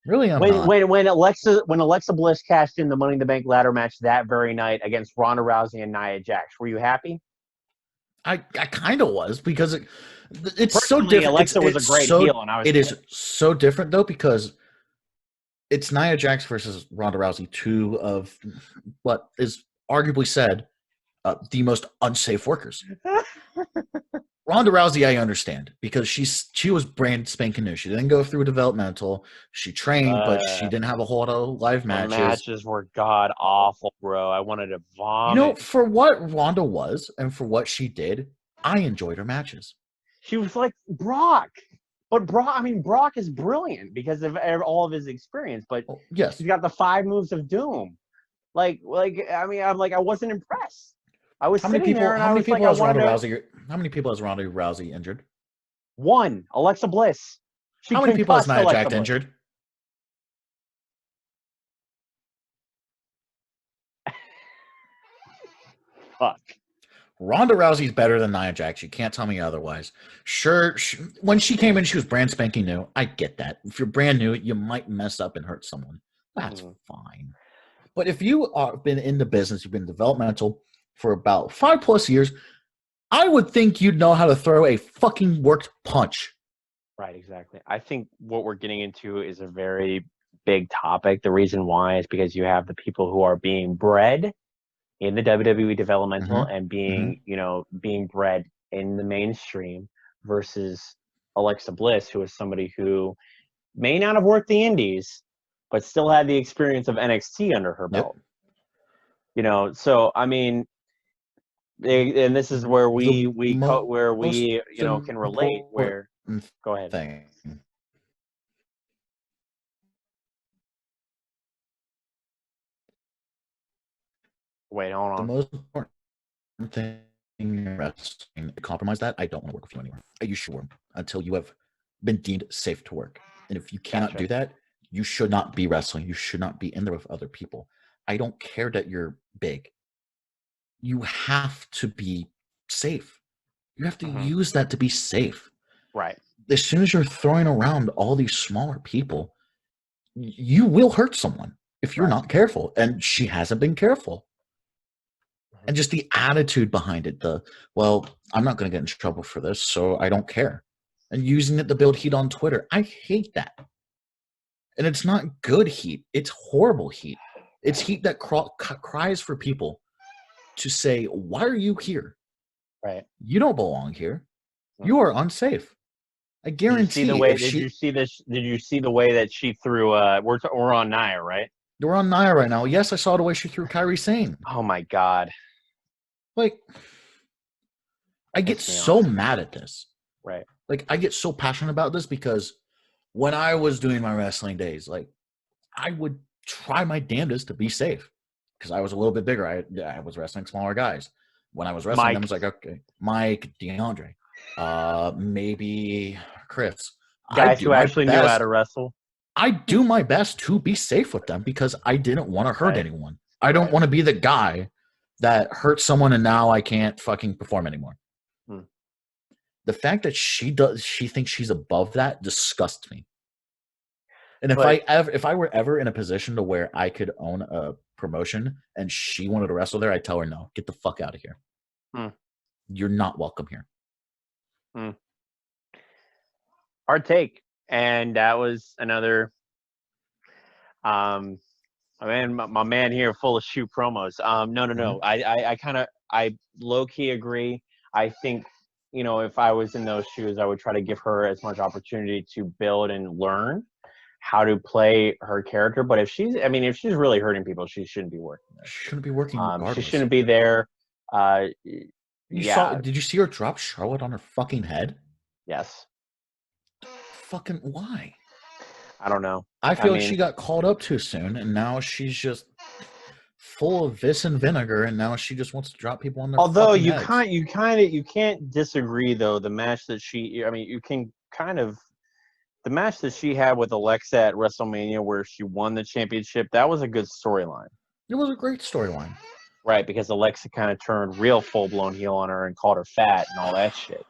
Really, I'm When not. when Alexa Bliss cashed in the Money in the Bank ladder match that very night against Ronda Rousey and Nia Jax, were you happy? I kind of was because it's so Personally, different. Alexa was a great heel, and I was It is so different though because it's Nia Jax versus Ronda Rousey, two of what is arguably said the most unsafe workers. Ronda Rousey, I understand because she was brand spanking new. She didn't go through developmental. She trained, but she didn't have a whole lot of live the matches. matches were god awful, bro. I wanted to You know, vomit. for what Ronda was and for what she did, I enjoyed her matches. She was like Brock. But Brock is brilliant because of all of his experience. But Well, yes. he's got the 5 moves of doom. I wasn't impressed. I was sitting there and I was like, I wanted to. How many people has Ronda Rousey injured? 1, Alexa Bliss. How many people has Nia Jax injured? Fuck. Ronda Rousey's better than Nia Jax. You can't tell me otherwise. Sure, when she came in, she was brand spanking new. I get that. If you're brand new, you might mess up and hurt someone. That's fine. But if you have been in the business, you've been developmental for about 5+ years, I would think you'd know how to throw a fucking worked punch. Right, exactly. I think what we're getting into is a very big topic. The reason why is because you have the people who are being bred in the WWE developmental and being bred in the mainstream versus Alexa Bliss, who is somebody who may not have worked the indies, but still had the experience of NXT under her belt. Yep. So I mean, and this is where we can relate. Where go ahead. Thing. Wait, hold on. The most important thing in wrestling, compromise that, I don't want to work with you anymore. You sure until you have been deemed safe to work. And if you cannot do that, you should not be wrestling. You should not be in there with other people. I don't care that you're big. You have to be safe. You have to use that to be safe. Right. As soon as you're throwing around all these smaller people, you will hurt someone if you're not careful. And she hasn't been careful. And just the attitude behind it, I'm not going to get in trouble for this, so I don't care. And using it to build heat on Twitter. I hate that. And it's not good heat. It's horrible heat. It's heat that cries for people to say, why are you here? Right. You don't belong here. You are unsafe. I guarantee. Did you see the way that she threw? We're on Nia, right? We're on Nia right now. Yes, I saw the way she threw Kairi Sane. Oh my god! Like, I get so mad at this. Right. Like, I get so passionate about this because when I was doing my wrestling days, like, I would try my damnedest to be safe because I was a little bit bigger. I was wrestling smaller guys. When I was wrestling, I was like, okay, Mike, DeAndre, maybe Chris. Guys who actually knew how to wrestle. I do my best to be safe with them because I didn't want to hurt anyone. I don't want to be the guy that hurt someone and now I can't fucking perform anymore. The fact that she thinks she's above that disgusts me. And if I were ever in a position to where I could own a promotion and she wanted to wrestle there, I'd tell her, no, get the fuck out of here. You're not welcome here. Hard take. And that was another my man here full of shoot promos. No. I low-key agree. I think, if I was in those shoes, I would try to give her as much opportunity to build and learn how to play her character. But if she's really hurting people, she shouldn't be working there. She shouldn't be working. She shouldn't be there. Did you see her drop Charlotte on her fucking head? Yes. Fucking why? I don't know. I feel like she got called up too soon, and now she's just full of vis and vinegar, and now she just wants to drop people on their Although fucking heads. you can't disagree though. The match that you can kind of the match that she had with Alexa at WrestleMania, where she won the championship, that was a good storyline, It was a great storyline. right? Because Alexa kind of turned real full blown heel on her and called her fat and all that shit.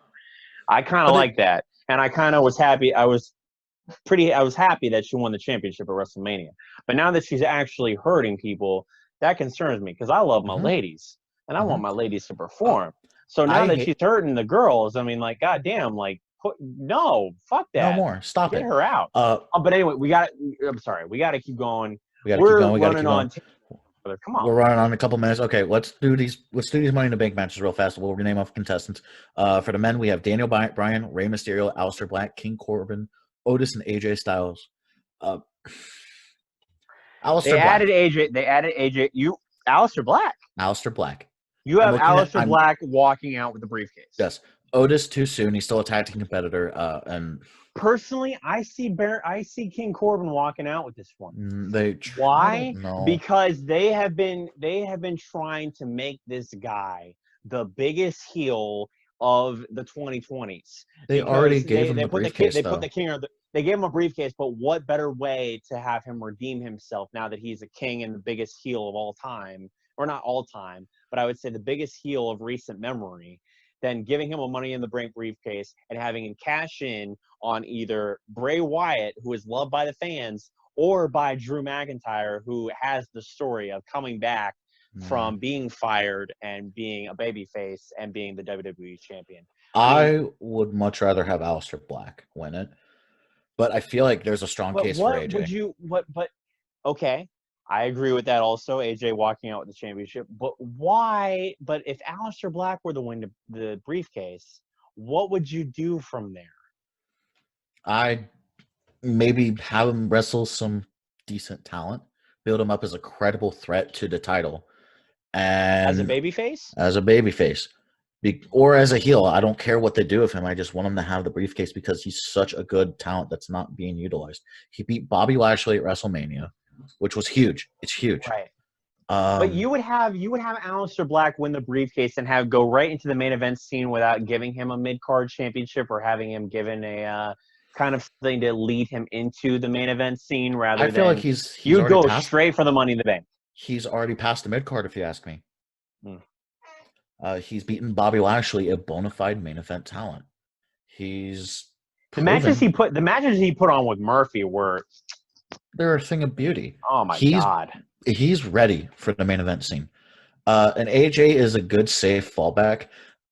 I kind of But like that, and I kind of was happy. I was happy that she won the championship at WrestleMania. But now that she's actually hurting people, that concerns me because I love my Mhm, ladies and I want mhm. my ladies to Uh, perform. So now I that hate she's hurting the girls, I mean, like, goddamn, like, no, fuck no that, more. Stop get it. her out. Uh, But anyway, I'm sorry, we got to keep going. we got to keep We're going. We got to running keep going. on. Come on. We're running on a couple minutes. Okay, let's do these. Let's do these Money in the Bank matches real fast. We'll name off contestants. For the men, we have Daniel Bryan, Rey Mysterio, Aleister Black, King Corbin, Otis, and AJ Styles. Uh, They Aleister Black. added AJ. They added AJ. Aleister Black. Aleister Black. You I'm have looking at. Aleister Black walking out with the briefcase. Yes. Otis too soon. He's still a tag team competitor. And Personally, I see King Corbin walking out with this one. I Why? don't know. Because they have been trying to make this guy the biggest heel of the 2020s. They already Because gave him they the put briefcase, they put though. the king or they gave him a briefcase, but what better way to have him redeem himself now that he's a king and the biggest heel of all time, or not all time, but I would say the biggest heel of recent memory, than giving him a Money in the Bank briefcase and having him cash in on either Bray Wyatt, who is loved by the fans, or by Drew McIntyre, who has the story of coming back Mm. from being fired and being a babyface and being the WWE champion. I would much rather have Aleister Black win it, but I feel like there's a strong But case for what would AJ. you what but okay, I agree with that also, AJ walking out with the championship. But why but if Aleister Black were to win the briefcase, what would you do from there? I maybe have him wrestle some decent talent, build him up as a credible threat to the title, As a and babyface? as a babyface, or as a heel. I don't care what they do with him. I just want him to have the briefcase because he's such a good talent that's not being utilized. He beat Bobby Lashley at WrestleMania, which was huge. It's huge. Right. But Um, you would have Aleister Black win the briefcase and have go right into the main event scene without giving him a mid card championship or having him given a kind of something to lead him into the main event scene I rather feel like than he's you'd already go past. straight for the Money in the Bank. He's already past the mid card, if you ask me. Hmm. He's beaten Bobby Lashley, a bona fide main event talent. He's The matches proven he put on with Murphy were, they're a thing of beauty. oh my He's god. he's ready for the main event scene. And AJ is a good safe fallback.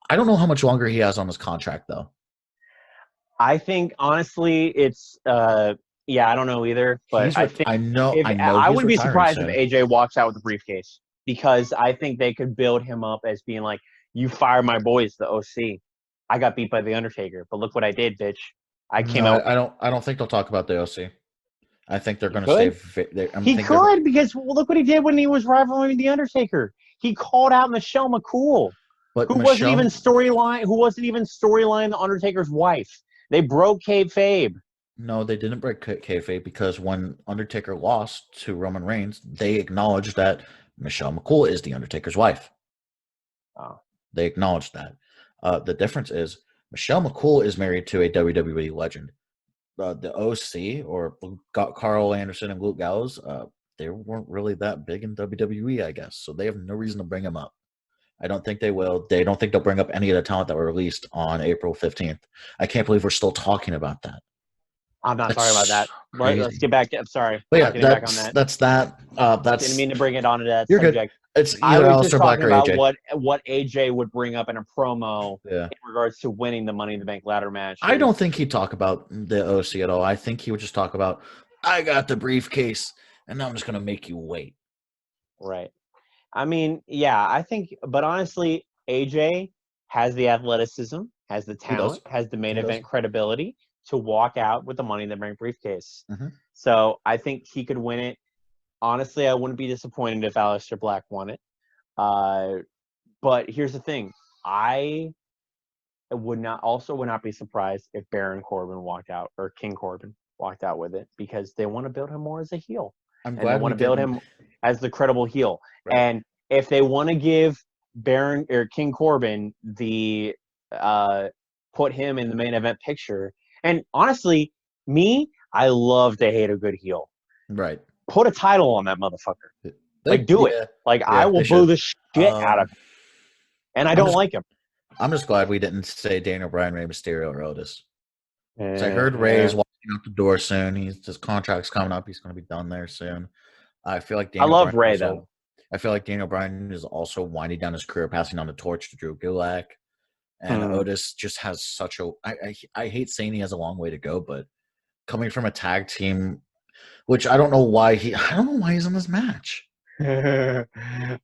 I don't know how much longer he has on his contract though. I think honestly it's yeah, I don't know either, but I think I if know I he's wouldn't be retiring surprised if soon. AJ walks out with the briefcase because I think they could build him up as being like, you fired my boys, the OC. I got beat by the Undertaker, but look what I did, bitch. I No, came out. I don't think they'll talk about the OC. I think they're He going to stay. could. I He think they're. could because well, look what he did when he was rivaling the Undertaker. He called out Michelle McCool, But who wasn't even Michelle, storyline the Undertaker's wife. They broke kayfabe. no, they didn't break kayfabe because when Undertaker lost to Roman Reigns, they acknowledged that Michelle McCool is the Undertaker's wife. Oh. They acknowledged that. The difference is Michelle McCool is married to a WWE legend. The OC or Carl Anderson and Luke Gallows, they weren't really that big in WWE, I guess. So they have no reason to bring them up. I don't think they will. They don't think they'll bring up any of the talent that were released on April 15th. I can't believe we're still talking about that. I'm not talking about That's that. Right, let's crazy. get back. I'm sorry. But I'm yeah, not getting back on that. that's that. Didn't mean to bring it onto that You're good. subject. It's I either was just Aleister Black talking or about AJ. what AJ would bring up in a promo Yeah. in regards to winning the Money in the Bank ladder match. I don't think he'd talk about the OC at all. I think he would just talk about, I got the briefcase, and now I'm just going to make you wait. Right. I mean, yeah, I think, but honestly, AJ has the athleticism, has the He does. talent, has the main He does. event credibility to walk out with the Money in the Bank briefcase. Mhm. So I think he could win it. Honestly, I wouldn't be disappointed if Aleister Black won it. But here's the thing. I would not be surprised if Baron Corbin walked out or King Corbin walked out with it because they want to build him more as a heel. I'm and they glad want we to build didn't. him as the credible heel. Right. And if they want to give Baron or King Corbin the put him in the main event picture, and honestly, I love to hate a good heel. Right. Put a title on that motherfucker. Do it. I Yeah, will they boo should. the shit out of him. And I I'm don't just like him. I'm just glad we didn't say Daniel Bryan, Rey Mysterio, or Otis. So I heard Ray Yeah. is walking out the door soon. His contract's coming up. He's going to be done there soon. I feel like I Daniel love Bryan Ray also, though. I feel like Daniel Bryan is also winding down his career, passing on the torch to Drew Gulak. And Otis just has such a. I hate saying he has a long way to go, but coming from a tag team, which I don't know why he's in this match. I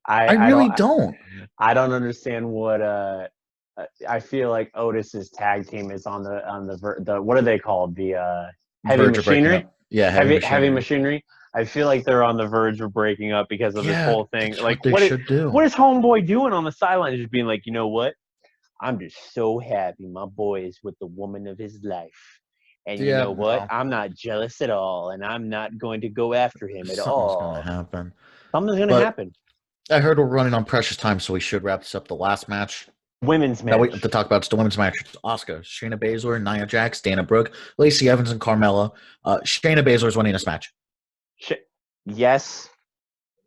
really don't. I don't understand what I feel like Otis's tag team is on the what are they called? The Heavy Verge of breaking Machinery? up. Yeah, Heavy Machinery. I feel like they're on the verge of breaking up because of this whole thing. That's Like what they should do. what is Homeboy doing on the sidelines? Just being like, you know what? I'm just so happy my boy is with the woman of his life. And you know what? No. I'm not jealous at all, and I'm not going to go after him at Something's going to all. happen. Something's going to happen. I heard we're running on precious time, so we should wrap this up. The last match. Women's match. Now we have to talk about the women's match. It's Asuka, Shayna Baszler, Nia Jax, Dana Brooke, Lacey Evans, and Carmella. Shayna Baszler is winning this match. Yes,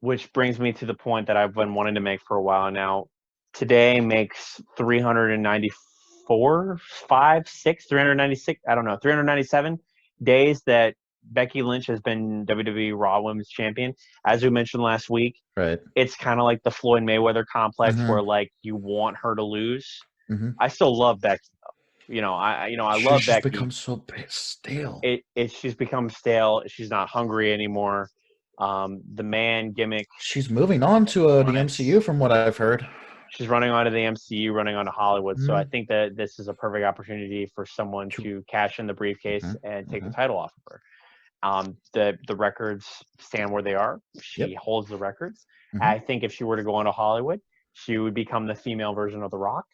which brings me to the point that I've been wanting to make for a while now. Today makes 394, 5, 6, 396, I don't know, 397 days that Becky Lynch has been WWE Raw Women's Champion. As we mentioned last week, right? It's kind of like the Floyd Mayweather complex where like you want her to lose. I still love Becky though. I love Becky. She's become so stale. She's become stale. She's not hungry anymore. The man gimmick. She's moving on to the MCU from what I've heard. She's running onto the MCU, running onto Hollywood. So I think that this is a perfect opportunity for someone to cash in the briefcase and take the title off of her. The records stand where they are. She holds the records. I think if she were to go on to Hollywood, she would become the female version of The Rock,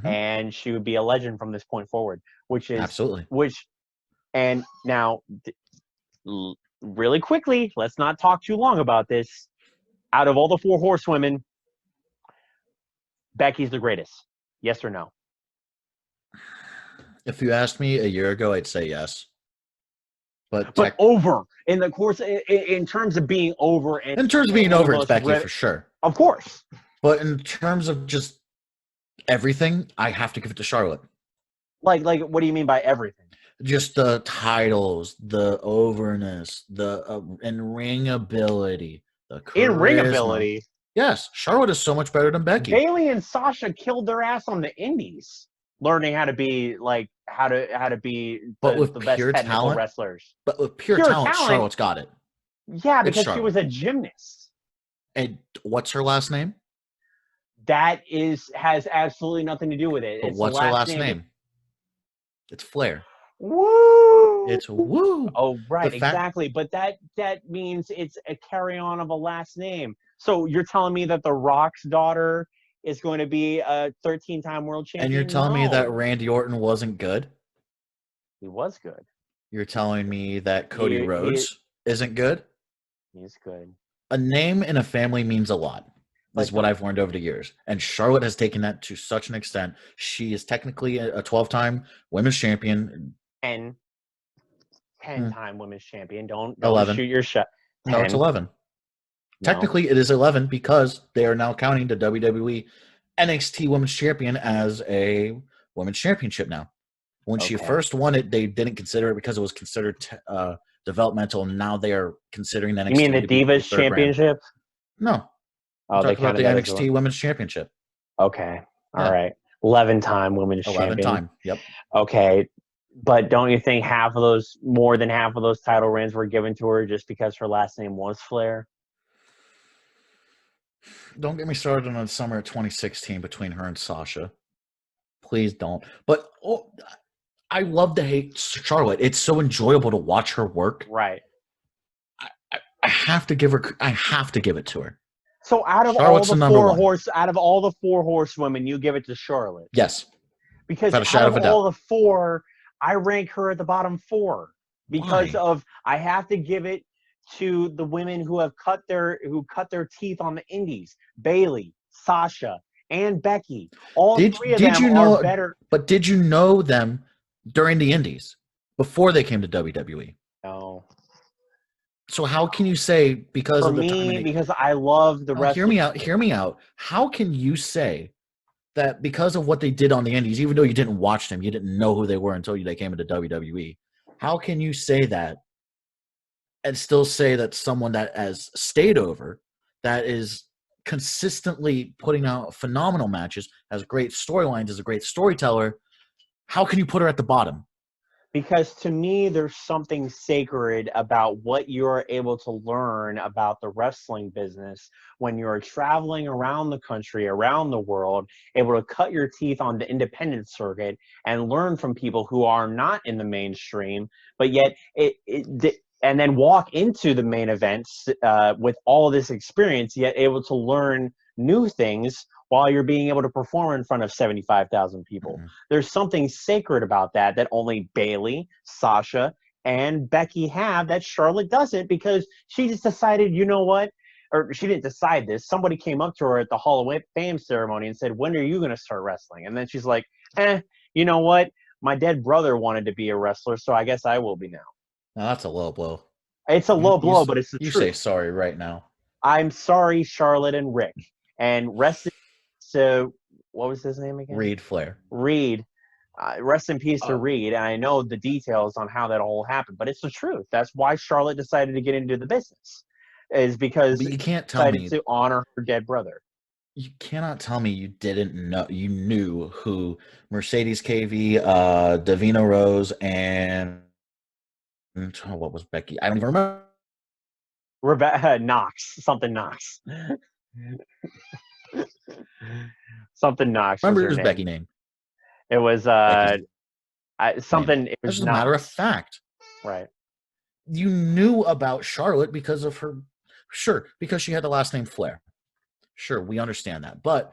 and she would be a legend from this point forward. Which is absolutely. And now, really quickly, let's not talk too long about this. Out of all the 4 horsewomen, Becky's the greatest. Yes or no? If you asked me a year ago, I'd say yes. But over in the course, in terms of being over, and in terms of being over, it's Becky for sure. Of course. But in terms of just everything, I have to give it to Charlotte. Like, what do you mean by everything? Just the titles, the overness, the in-ring ability, the charisma. In-ring ability? Yes, Charlotte is so much better than Becky. Bayley and Sasha killed their ass on the indies, learning how to be the best technical wrestlers. But with pure talent, Charlotte's got it. Yeah, because she was a gymnast. And what's her last name? That has absolutely nothing to do with it. But what's her last name? It's Flair. Woo! It's woo. Oh, right, exactly. But that means it's a carry-on of a last name. So you're telling me that The Rock's daughter is going to be a 13-time world champion? And you're telling me that Randy Orton wasn't good? He was good. You're telling me that Cody Rhodes isn't good? He's good. A name in a family means a lot. Is what I've learned over the years. And Charlotte has taken that to such an extent. She is technically a 12-time women's champion. 10-time women's champion. Don't 11. Shoot your shot. 10. No, it's 11. No. Technically, it is 11 because they are now counting the WWE NXT Women's Champion as a women's championship now. When she first won it, they didn't consider it because it was considered developmental. Now they are considering NXT. You mean the Divas Championship? No. Oh, they about the NXT Women's Championship. Okay. All right. 11-time women's champion. 11-time. Yep. Okay. But don't you think more than half of those title reigns were given to her just because her last name was Flair? Don't get me started on the summer of 2016 between her and Sasha. Please don't. But I love to hate Charlotte. It's so enjoyable to watch her work. Right. I have to give it to her. So out of all the 4 horsewomen, you give it to Charlotte. Yes. Because out of all the 4, I rank her at the bottom 4 because I have to give it to the women who cut their teeth on the indies. Bayley, Sasha, and Becky. All three of Did them you are know? better. But did you know them during the Indies before they came to WWE? No. So how can you say because For of the me, time? because I love the No, wrestling. hear me out. Hear me out. How can you say that because of what they did on the Indies, even though you didn't watch them, you didn't know who they were until they came into WWE? How can you say that and still say that someone that has stayed over, that is consistently putting out phenomenal matches, has great storylines, is a great storyteller, how can you put her at the bottom? Because to me, there's something sacred about what you're able to learn about the wrestling business when you're traveling around the country, around the world, able to cut your teeth on the independent circuit and learn from people who are not in the mainstream, but yet and then walk into the main events with all this experience, yet able to learn new things while you're being able to perform in front of 75,000 people. Mm-hmm. There's something sacred about that only Bayley, Sasha, and Becky have that Charlotte doesn't, because she just decided, you know what? Or she didn't decide this. Somebody came up to her at the Hall of Fame ceremony and said, when are you going to start wrestling? And then she's like, you know what? My dead brother wanted to be a wrestler, so I guess I will be now. Now, that's a low blow. It's a low blow, but it's the truth. truth. You say sorry right now. I'm sorry, Charlotte and Rick. And so what was his name again? Reed Flair. Reed. Rest in peace to Reed. And I know the details on how that all happened, but it's the truth. That's why Charlotte decided to get into the business, is because you can't tell me to honor her dead brother. You cannot tell me you didn't know. You knew who Mercedes KV, Davina Rose, and what was Becky? I don't even remember. Rebecca Knox. Something Knox. Something Knox. Remember his Becky name. It was something. It was just a matter of fact. Right. You knew about Charlotte because of her. Sure, because she had the last name Flair. Sure, we understand that. But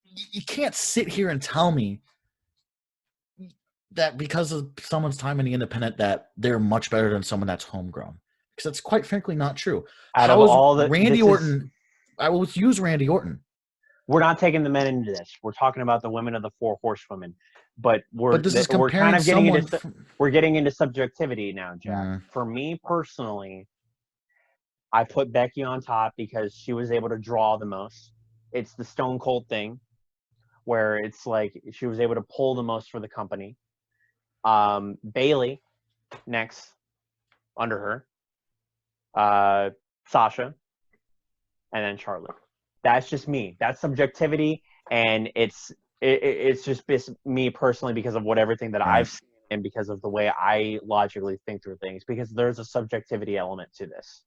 you can't sit here and tell me that because of someone's time in the independent that they're much better than someone that's homegrown. Because that's quite frankly not true. Out of all the Randy Orton, I will use Randy Orton. We're not taking the men into this. We're talking about the women of the Four Horsewomen. But we're kind of getting into we're getting into subjectivity now, Jack. For me personally, I put Becky on top because she was able to draw the most. It's the Stone Cold thing, where it's like she was able to pull the most for the company. Bayley, next, under her. Sasha, and then Charlotte. That's just me. That's subjectivity, and it's just me personally because of everything that I've seen and because of the way I logically think through things. Because there's a subjectivity element to this.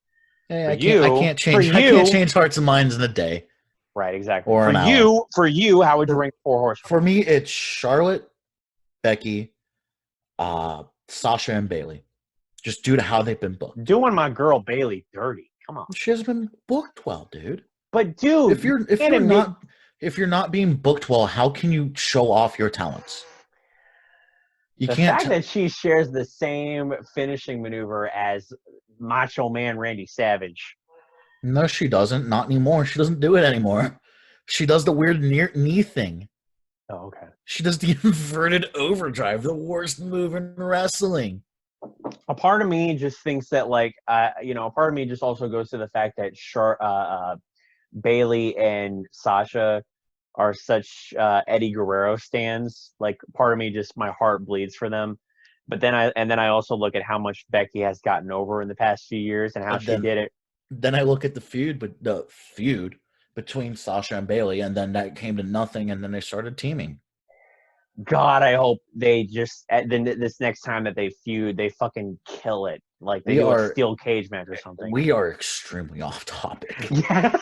Hey, I can't change hearts and minds in a day. Right, exactly. Or for you, how would you rank Four Horsemen? For me, it's Charlotte, Becky, Sasha, and Bayley. Just due to how they've been booked. Doing my girl Bayley dirty. Come on. She hasn't been booked well, dude. But dude, if you're not being booked well, how can you show off your talents? The fact that she shares the same finishing maneuver as Macho Man Randy Savage. No, she doesn't. Not anymore. She doesn't do it anymore. She does the weird knee thing. Oh, okay. She does the inverted overdrive, the worst move in wrestling. A part of me just thinks that, a part of me just also goes to the fact that Bayley and Sasha are such Eddie Guerrero stans. Like, part of me just, my heart bleeds for them. But then I also look at how much Becky has gotten over in the past few years and how she did it. Then I look at the feud between Sasha and Bayley, and then that came to nothing, and then they started teaming. God, I hope they just this next time that they feud, they fucking kill it. Like they do a steel cage match or something. We are extremely off topic. Yeah.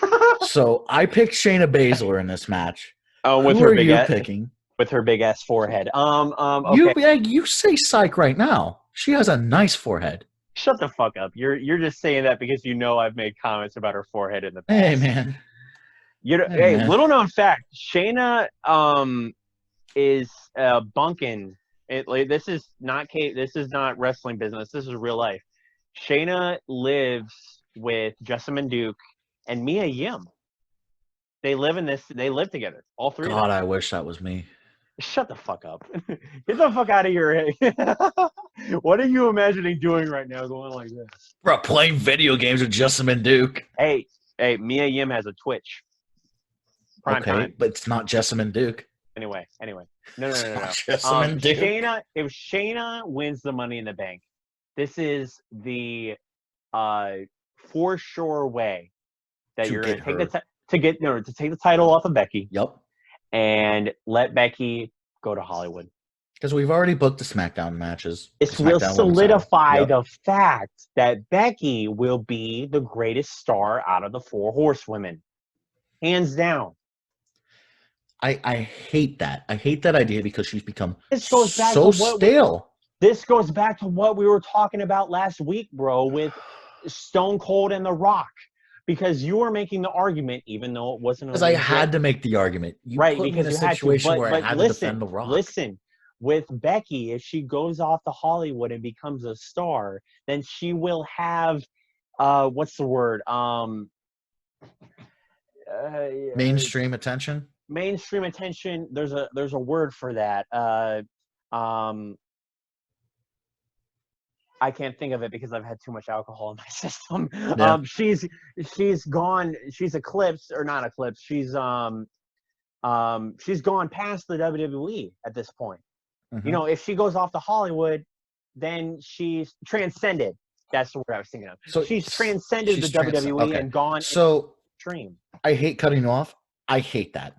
So I picked Shayna Baszler in this match. Oh, with Who are you picking? With her big ass forehead. Okay. You say psych right now. She has a nice forehead. Shut the fuck up. You're just saying that because you know I've made comments about her forehead in the past. Hey man. Man. Little known fact, Shayna is bunking. This is not wrestling business. This is real life. Shayna lives with Jessamine Duke and Mia Yim. They live together, all three of God, them. I wish that was me. Shut the fuck up. Get the fuck out of your head. What are you imagining doing right now going like this? Bro, playing video games with Jessamine Duke. Hey, Mia Yim has a Twitch. Prime time. But it's not Jessamine Duke. Anyway. No. Jessamine Duke. If Shayna wins the Money in the Bank, this is the for sure way that you're going to take the title off of Becky. Yep. And let Becky go to Hollywood. Because we've already booked the SmackDown matches. It will solidify the fact that Becky will be the greatest star out of the 4 horsewomen. Hands down. I hate that. I hate that idea because she's become stale. This goes back to what we were talking about last week, bro, with Stone Cold and The Rock. Because you were making the argument, even though it wasn't. Because I had to make the argument. Right, because you had to. Where I had to defend The Rock. Listen, with Becky, if she goes off to Hollywood and becomes a star, then she will have, what's the word? Mainstream attention. Mainstream attention. There's a word for that. I can't think of it because I've had too much alcohol in my system. Yeah. She's gone. She's eclipsed, or not eclipsed. She's gone past the WWE at this point. Mm-hmm. You know, if she goes off to Hollywood, then she's transcended. That's the word I was thinking of. So she's transcended the WWE and gone. So extreme. I hate cutting you off. I hate that.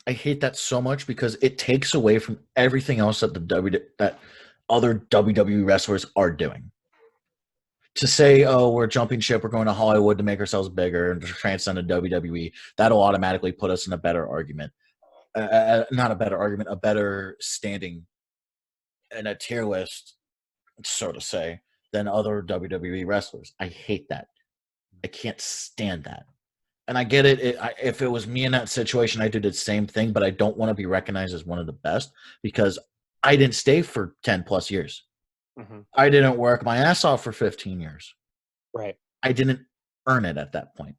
I hate that so much because it takes away from everything else that that other WWE wrestlers are doing. To say, oh, we're jumping ship, we're going to Hollywood to make ourselves bigger and to transcend the WWE, that'll automatically put us in a better argument. Not a better argument, a better standing in a tier list, so to say, than other WWE wrestlers. I hate that. I can't stand that. And I get it. If it was me in that situation, I'd do the same thing, but I don't want to be recognized as one of the best because I didn't stay for 10 plus years. Mm-hmm. I didn't work my ass off for 15 years. Right. I didn't earn it at that point.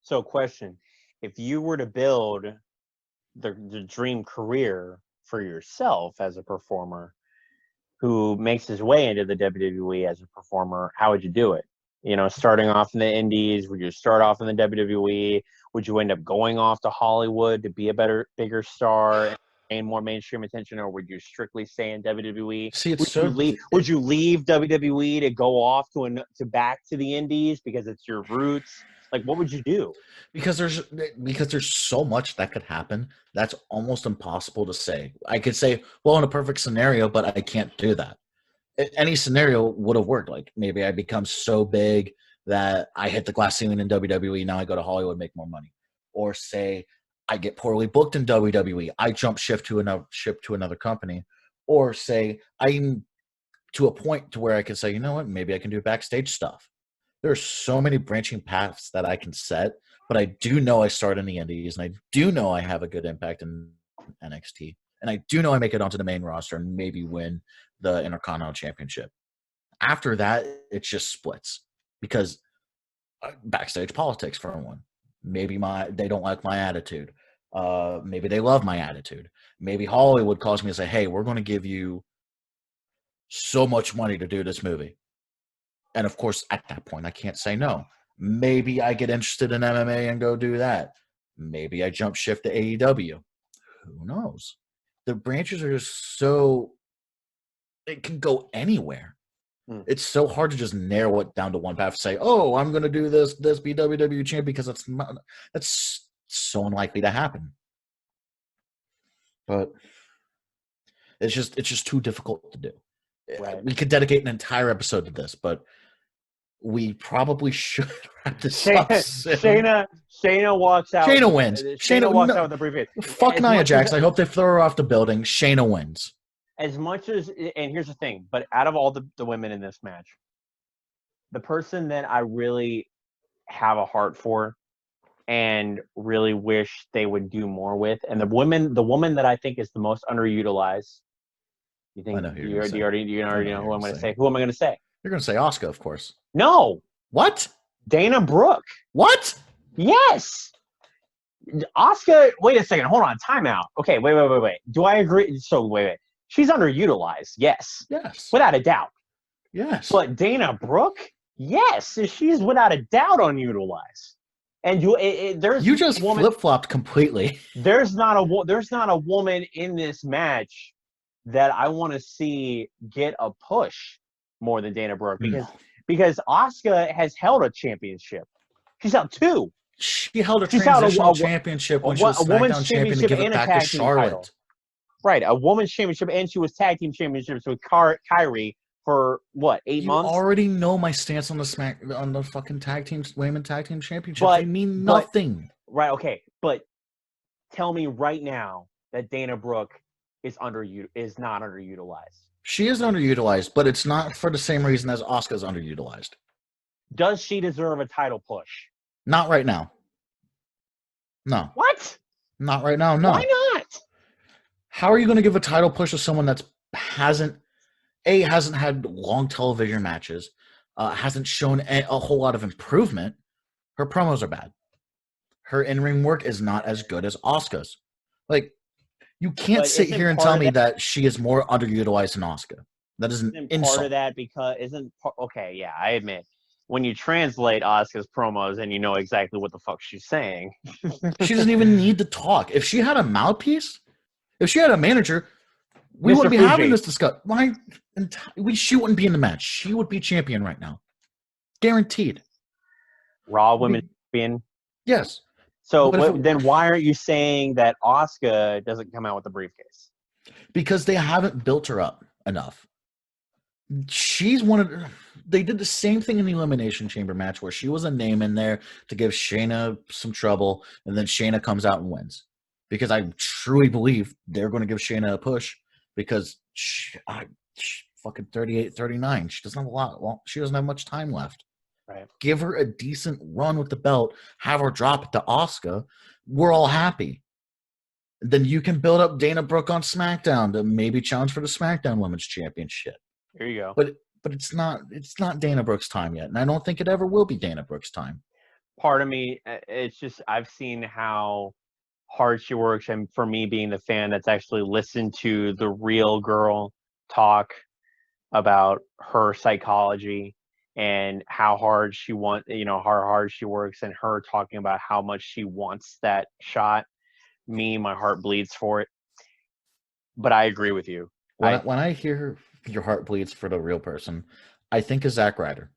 So question, if you were to build the dream career for yourself as a performer who makes his way into the WWE as a performer, how would you do it? You know, starting off in the Indies, would you start off in the WWE? Would you end up going off to Hollywood to be a bigger star and more mainstream attention, or would you strictly stay in WWE? See, would you leave WWE to go off to back to the Indies because it's your roots? Like, what would you do? Because there's so much that could happen. That's almost impossible to say. I could say, well, in a perfect scenario, but I can't do that. Any scenario would have worked. Like maybe I become so big that I hit the glass ceiling in WWE. Now I go to Hollywood, make more money. Or say I get poorly booked in WWE. I jump ship to another company. Or say I'm to a point to where I can say, you know what, maybe I can do backstage stuff. There's so many branching paths that I can set, but I do know I start in the Indies, and I do know I have a good impact in NXT, and I do know I make it onto the main roster and maybe win the Intercontinental Championship. After that, it just splits because backstage politics, for one. Maybe they don't like my attitude. Maybe they love my attitude. Maybe Hollywood calls me and say, hey, we're going to give you so much money to do this movie. And of course, at that point, I can't say no. Maybe I get interested in MMA and go do that. Maybe I jump shift to AEW. Who knows? The branches are just so... It can go anywhere. It's so hard to just narrow it down to one path and say, oh, I'm going to do this be WWE champ, because that's so unlikely to happen. But it's just too difficult to do. Right. We could dedicate an entire episode to this, but we probably should wrap this up soon. Shayna walks out. Shayna wins. Shayna walks out with the briefcase. Fuck Nia Jax. I hope they throw her off the building. Shayna wins. As much as, and here's the thing, but out of all the women in this match, the person that I really have a heart for and really wish they would do more with, and the woman that I think is the most underutilized. You think you already know who I'm going to say? Who am I going to say? You're going to say Asuka, of course. No, What? Dana Brooke. What? Yes. Asuka, wait a second. Hold on. Timeout. Okay, wait. Do I agree? So, wait. She's underutilized. Yes. Yes. Without a doubt. Yes. But Dana Brooke, yes, she's without a doubt unutilized. And there's You just woman, flip-flopped completely. there's not a woman in this match that I want to see get a push more than Dana Brooke because Asuka has held a championship. She's held 2. She held a She's held transitional championship when she was a women's SmackDown champion to championship give it and a back to tag team Charlotte. title. Right, a women's championship, and she was tag team championships with Kyrie for what, 8 months? You already know my stance on the fucking women tag team championships. They mean nothing. Right, okay, but tell me right now that Dana Brooke is not underutilized. She is underutilized, but it's not for the same reason as Asuka's underutilized. Does she deserve a title push? Not right now. No. What? Not right now, no. Why not? How are you going to give a title push to someone that hasn't had long television matches, hasn't shown a whole lot of improvement? Her promos are bad. Her in-ring work is not as good as Asuka's. Like, you can't sit here and tell me that she is more underutilized than Asuka. That is an insult. Part of that because okay, yeah, I admit. When you translate Asuka's promos and you know exactly what the fuck she's saying. She doesn't even need to talk. If she had a mouthpiece, if she had a manager, we wouldn't be having this discussion. She wouldn't be in the match. She would be champion right now. Guaranteed. Raw Women's Champion? Yes. So then why aren't you saying that Asuka doesn't come out with the briefcase? Because they haven't built her up enough. They did the same thing in the Elimination Chamber match where she was a name in there to give Shayna some trouble, and then Shayna comes out and wins. Because I truly believe they're going to give Shayna a push because she fucking 38, 39. She doesn't have she doesn't have much time left. Right. Give her a decent run with the belt, have her drop it to Asuka. We're all happy. Then you can build up Dana Brooke on SmackDown to maybe challenge for the SmackDown Women's Championship. There you go. But it's not Dana Brooke's time yet, and I don't think it ever will be Dana Brooke's time. Part of me, it's just I've seen how hard she works, and for me being the fan that's actually listened to the real girl talk about her psychology and how hard she how hard she works, and her talking about how much she wants that shot. My heart bleeds for it. But I agree with you. When I hear your heart bleeds for the real person, I think of Zack Ryder.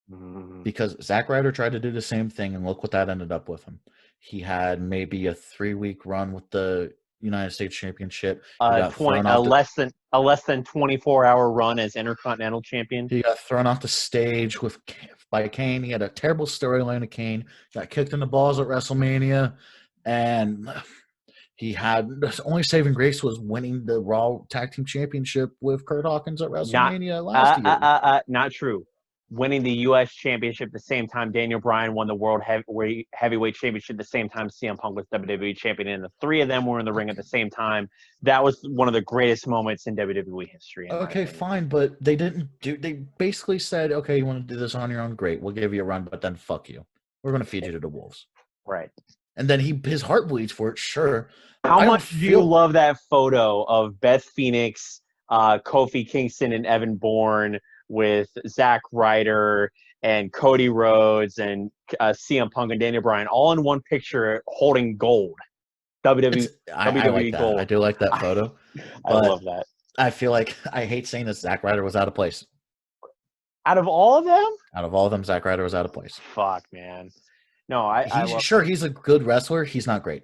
Mm-hmm. Because Zack Ryder tried to do the same thing, and look what that ended up with him. He had maybe a 3-week run with the United States Championship. Less than 24-hour run as Intercontinental Champion. He got thrown off the stage by Kane. He had a terrible storyline of Kane. Got kicked in the balls at WrestleMania, and his only saving grace was winning the Raw Tag Team Championship with Kurt Hawkins at WrestleMania last year. Not true. Winning the U.S. Championship the same time Daniel Bryan won the World Heavyweight Championship the same time CM Punk was WWE Champion, and the 3 of them were in the ring at the same time. That was one of the greatest moments in WWE history. Okay, fine, but they didn't do. They basically said, "Okay, you want to do this on your own? Great, we'll give you a run, but then fuck you. We're going to feed you to the wolves." Right. And then his heart bleeds for it. Sure. How much do you love that photo of Beth Phoenix, Kofi Kingston, and Evan Bourne with Zack Ryder and Cody Rhodes and CM Punk and Daniel Bryan all in one picture holding gold? WWE like gold. I do like that photo. I love that. I feel like I hate saying this. Zack Ryder was out of place. Out of all of them? Out of all of them, Zack Ryder was out of place. Fuck, man. No, he's a good wrestler. He's not great.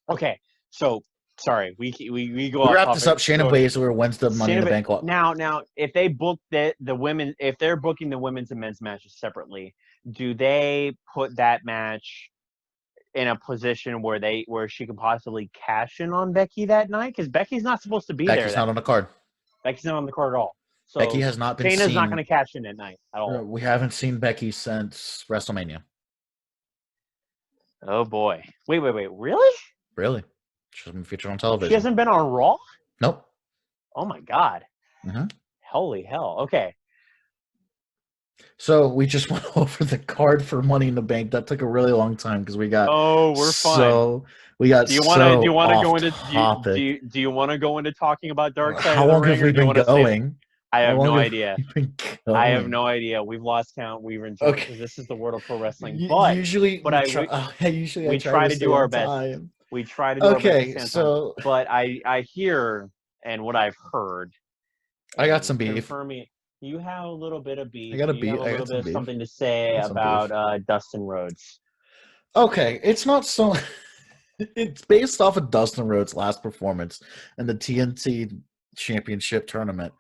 Okay, so sorry, we go. We wrap this up. Shayna Baszler wins the Money in the Bank. Now, if they book the women, if they're booking the women's and men's matches separately, do they put that match in a position where she could possibly cash in on Becky that night? Because Becky's not supposed to be there. Becky's not on the card. Becky's not on the card at all. So Becky has not been. Shayna's not going to cash in at night at all. We haven't seen Becky since WrestleMania. Oh boy! Wait! Really? Really? She hasn't been featured on television. She hasn't been on Raw? Nope. Oh my God. Mm-hmm. Holy hell. Okay. So we just went over the card for Money in the Bank. That took a really long time because Oh, we're fine. we got Do you so want to off go into topic. do you want to go into talking about Dark Side How of the long have Ring, or we do you been want to save? going? I How have long no have idea. we been I have going? no idea. We've lost count. We've enjoyed Okay. because this is the World of Pro Wrestling. Usually But we try. Usually I we try try to to stay do our on best. time. We try to do our best to Okay, stay on time. so But I hear, and what I've heard, I got and some beef. confirm me, you have a little bit of I beef. got a You have beef. a I little got bit some of beef. something to I say got some beef. about Dustin Rhodes. Okay, it's not so. It's based off of Dustin Rhodes' last performance in the TNT Championship tournament.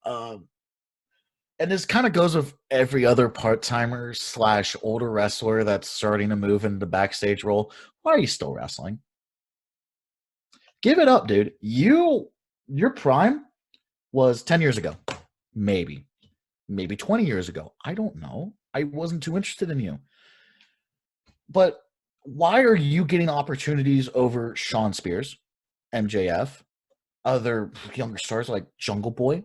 Um, and this kind of goes with every other part-timer slash older wrestler that's starting to move into the backstage role. Why are you still wrestling? Give it up, dude. Your prime was 10 years ago. Maybe 20 years ago. I don't know. I wasn't too interested in you. But why are you getting opportunities over Sean Spears, MJF, other younger stars like Jungle Boy,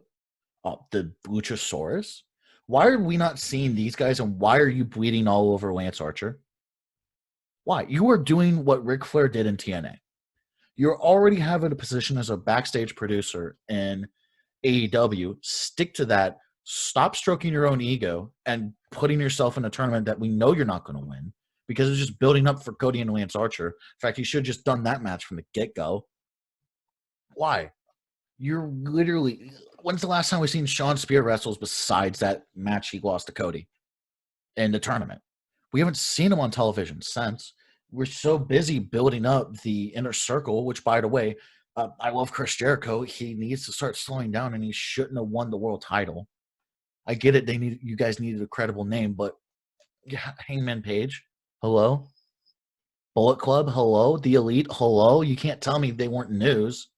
the Luchasaurus? Why are we not seeing these guys, and why are you bleeding all over Lance Archer? Why? You are doing what Ric Flair did in TNA. You're already having a position as a backstage producer in AEW. Stick to that. Stop stroking your own ego and putting yourself in a tournament that we know you're not going to win because it's just building up for Cody and Lance Archer. In fact, you should have just done that match from the get-go. Why? You're literally. When's the last time we've seen Sean Spear wrestles besides that match he lost to Cody in the tournament? We haven't seen him on television since. We're so busy building up the inner circle, which, by the way, I love Chris Jericho. He needs to start slowing down, and he shouldn't have won the world title. I get it. You guys needed a credible name, but yeah, Hangman Page, hello. Bullet Club, hello. The Elite, hello. You can't tell me they weren't news.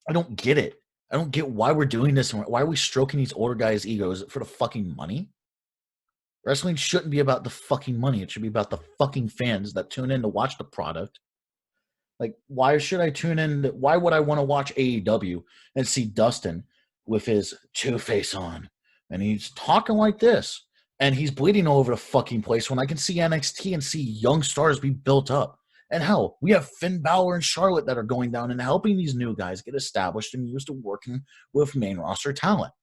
I don't get it. I don't get why we're doing this. Why are we stroking these older guys' egos for the fucking money? Wrestling shouldn't be about the fucking money. It should be about the fucking fans that tune in to watch the product. Like, why should I tune in? Why would I want to watch AEW and see Dustin with his Two-Face on? And he's talking like this. And he's bleeding all over the fucking place when I can see NXT and see young stars be built up. And hell, we have Finn Balor and Charlotte that are going down and helping these new guys get established and used to working with main roster talent.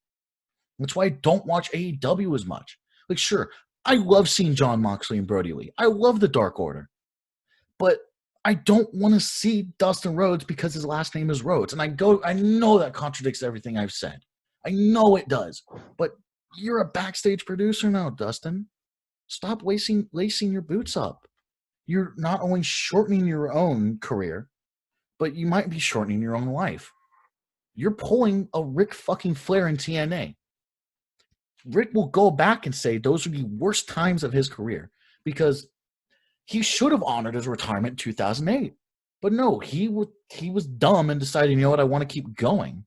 That's why I don't watch AEW as much. Like, sure, I love seeing Jon Moxley and Brody Lee. I love the Dark Order. But I don't want to see Dustin Rhodes because his last name is Rhodes. And I know that contradicts everything I've said. I know it does. But you're a backstage producer now, Dustin. Stop lacing your boots up. You're not only shortening your own career, but you might be shortening your own life. You're pulling a Ric fucking Flair in TNA. Rick will go back and say those are the worst times of his career because he should have honored his retirement in 2008. But no, he was dumb and decided, you know what, I want to keep going.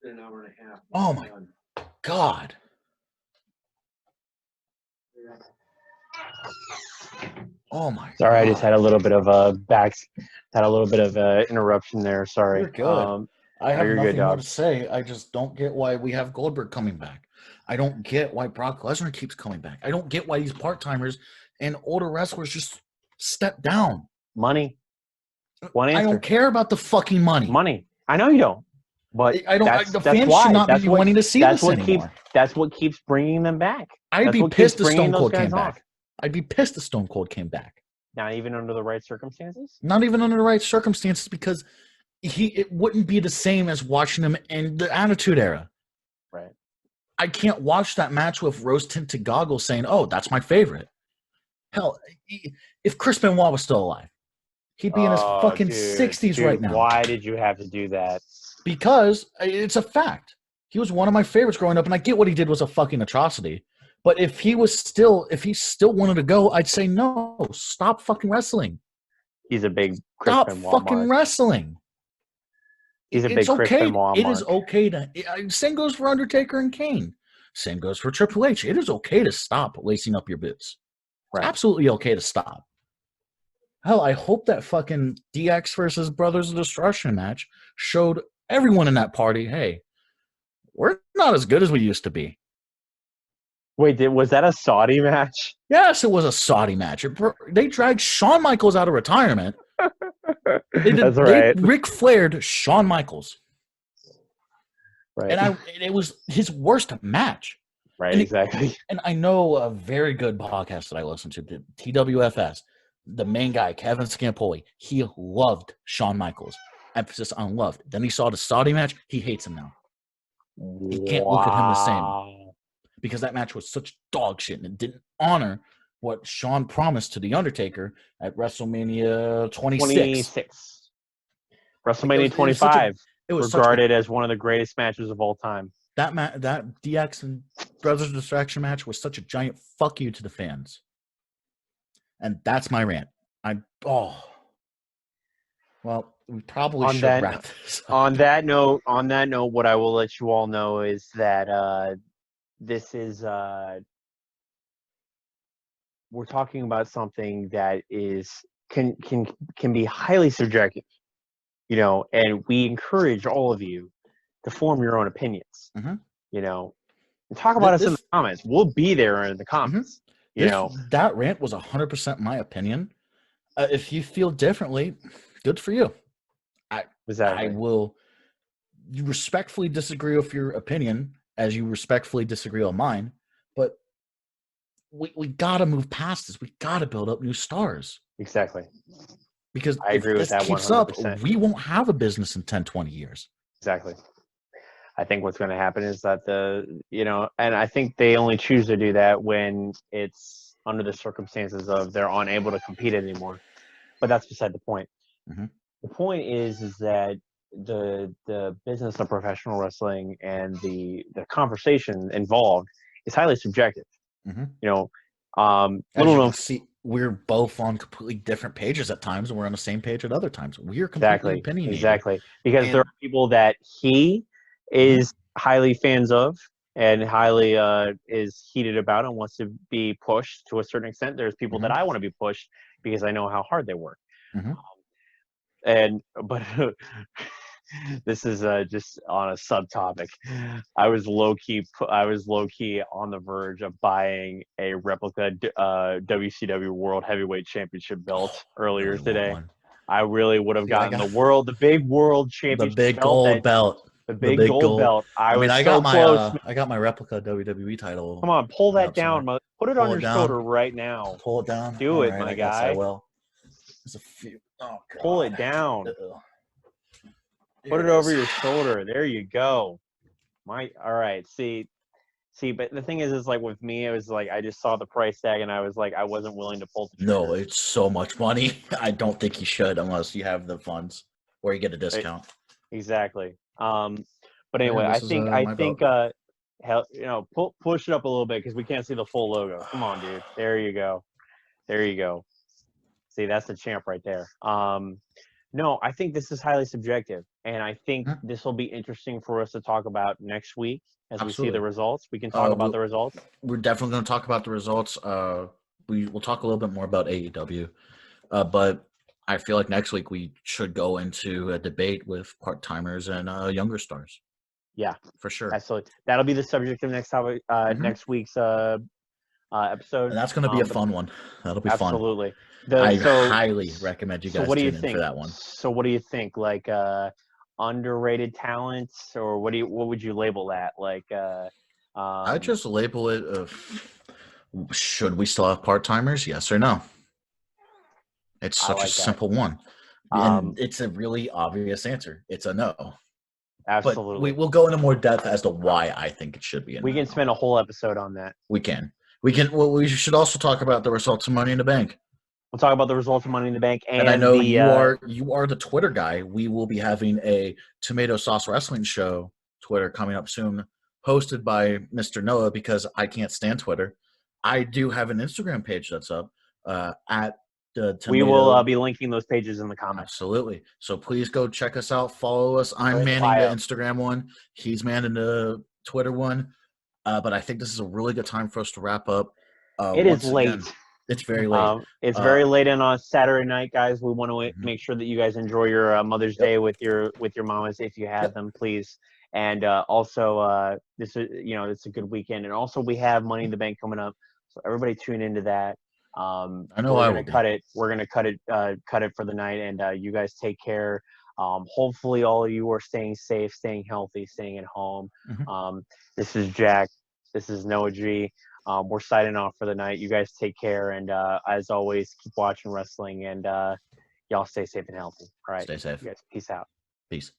An hour and a half. Oh my God. Oh my Sorry, God. I just had a little bit of interruption there. Sorry. You're good. I have you're nothing good, more dog. to say. I just don't get why we have Goldberg coming back. I don't get why Brock Lesnar keeps coming back. I don't get why these part-timers and older wrestlers just step down. Money. One answer. I don't care about the fucking money. Money. I know you don't. But I don't. that's, The that's fans why. should not that's be what, wanting to see that's this what anymore. That's what keeps bringing them back. I'd That's be what pissed keeps if bringing Stone Cold those guys came off. back. I'd be pissed if Stone Cold came back. Not even under the right circumstances? Not even under the right circumstances because it wouldn't be the same as watching him in the Attitude Era. Right. I can't watch that match with rose-tinted goggles saying, oh, that's my favorite. Hell, if Chris Benoit was still alive, he'd be in his fucking 60s right now. Why did you have to do that? Because it's a fact. He was one of my favorites growing up, and I get what he did was a fucking atrocity. But if he still wanted to go, I'd say no. Stop fucking wrestling. He's a big Chris Stop Benoit fucking mark. wrestling. He's a big It's Chris okay. Benoit It mark. is okay to. Same goes for Undertaker and Kane. Same goes for Triple H. It is okay to stop lacing up your boots. It's Right. absolutely okay to stop. Hell, I hope that fucking DX versus Brothers of Destruction match showed everyone in that party, hey, we're not as good as we used to be. Wait, was that a Saudi match? Yes, it was a Saudi match. They dragged Shawn Michaels out of retirement. That's They right. Ric Flaired Shawn Michaels, Right. and it was his worst match. Right. And Exactly. And I know a very good podcast that I listen to, the TWFS. The main guy, Kevin Scampoli, he loved Shawn Michaels. Emphasis on loved. Then he saw the Saudi match. He hates him now. He can't look at him the same Wow. because that match was such dog shit and it didn't honor what Shawn promised to The Undertaker at WrestleMania 26. 26. WrestleMania It 25, was regarded as one of the greatest matches of all time. that DX and Brothers of Distraction match was such a giant fuck you to the fans. And that's my rant. Well, we probably should wrap this up. On that note, what I will let you all know is that this is we're talking about something that can be highly subjective, and we encourage all of you to form your own opinions, and talk about us in the comments. We'll be there in the comments. That rant was 100% my opinion. If you feel differently, good for you. I will respectfully disagree with your opinion as you respectfully disagree on mine, but we got to move past this. We got to build up new stars. Exactly. Because I agree with that 100%. Keeps up, we won't have a business in 10, 20 years. Exactly. I think what's going to happen is that and I think they only choose to do that when it's under the circumstances of they're unable to compete anymore. But that's beside the point. Mm-hmm. The point is that the business of professional wrestling and the conversation involved is highly subjective. Mm-hmm. See, we're both on completely different pages at times, and we're on the same page at other times. We're completely opinionated. Exactly. Because there are people that he is highly fans of and highly is heated about and wants to be pushed to a certain extent. There's people that I want to be pushed because I know how hard they work. Mm-hmm. But this is just on a subtopic. I was low key on the verge of buying a replica WCW World Heavyweight Championship belt earlier today. I really would have gotten the big World Championship, the big gold belt. The big gold belt. I got my replica WWE title. Come on, pull that down. Put it on your shoulder right now. Pull it down. Do it, my guy. I will. There's a few. Oh, God. Pull it down. Put it over your shoulder. There you go. All right. See, but the thing is like with me, it was like I just saw the price tag and I was like, I wasn't willing to pull the trigger. No, it's so much money. I don't think you should unless you have the funds or you get a discount. Exactly. But anyway, I think push it up a little bit because we can't see the full logo. Come on, dude. There you go. See, that's the champ right there. No, I think this is highly subjective, and I think this will be interesting for us to talk about next week as we see the results. We can talk about the results. We're definitely going to talk about the results. We'll talk a little bit more about AEW, but I feel like next week we should go into a debate with part-timers and younger stars. Yeah, for sure. Absolutely. That'll be the subject of next next week's episode. And that's going to be a fun one. That'll be fun. Absolutely. I highly recommend you guys tune in for that one. So what do you think? Like underrated talents, or what would you label that? Like I just label it should we still have part-timers? Yes or no? It's such a simple one. And it's a really obvious answer. It's a no. Absolutely. But we'll go into more depth as to why I think it should be. We can spend a whole episode on that. We can. Well, we should also talk about the results of Money in the Bank. We'll talk about the results of Money in the Bank, and I know you are the Twitter guy. We will be having a Tomato Sauce Wrestling Show Twitter coming up soon, hosted by Mr. Noah because I can't stand Twitter. I do have an Instagram page that's up at the Tomato. We will be linking those pages in the comments. Absolutely. So please go check us out. Follow us. I'm manning the Instagram one. He's manning the Twitter one. But I think this is a really good time for us to wrap up. It is late. Again, it's very late. It's very late on Saturday night, guys. We want to make sure that you guys enjoy your Mother's Day with your mamas if you have them, please. And also, this is it's a good weekend, and also we have Money in the Bank coming up, so everybody tune into that. I know We're I gonna will be. cut it. We're gonna cut it for the night, and you guys take care. Hopefully, all of you are staying safe, staying healthy, staying at home. Mhm. This is Jack. This is Noah G. We're signing off for the night. You guys take care, and as always, keep watching wrestling, and y'all stay safe and healthy. All right, Stay safe. you guys, peace out. Peace.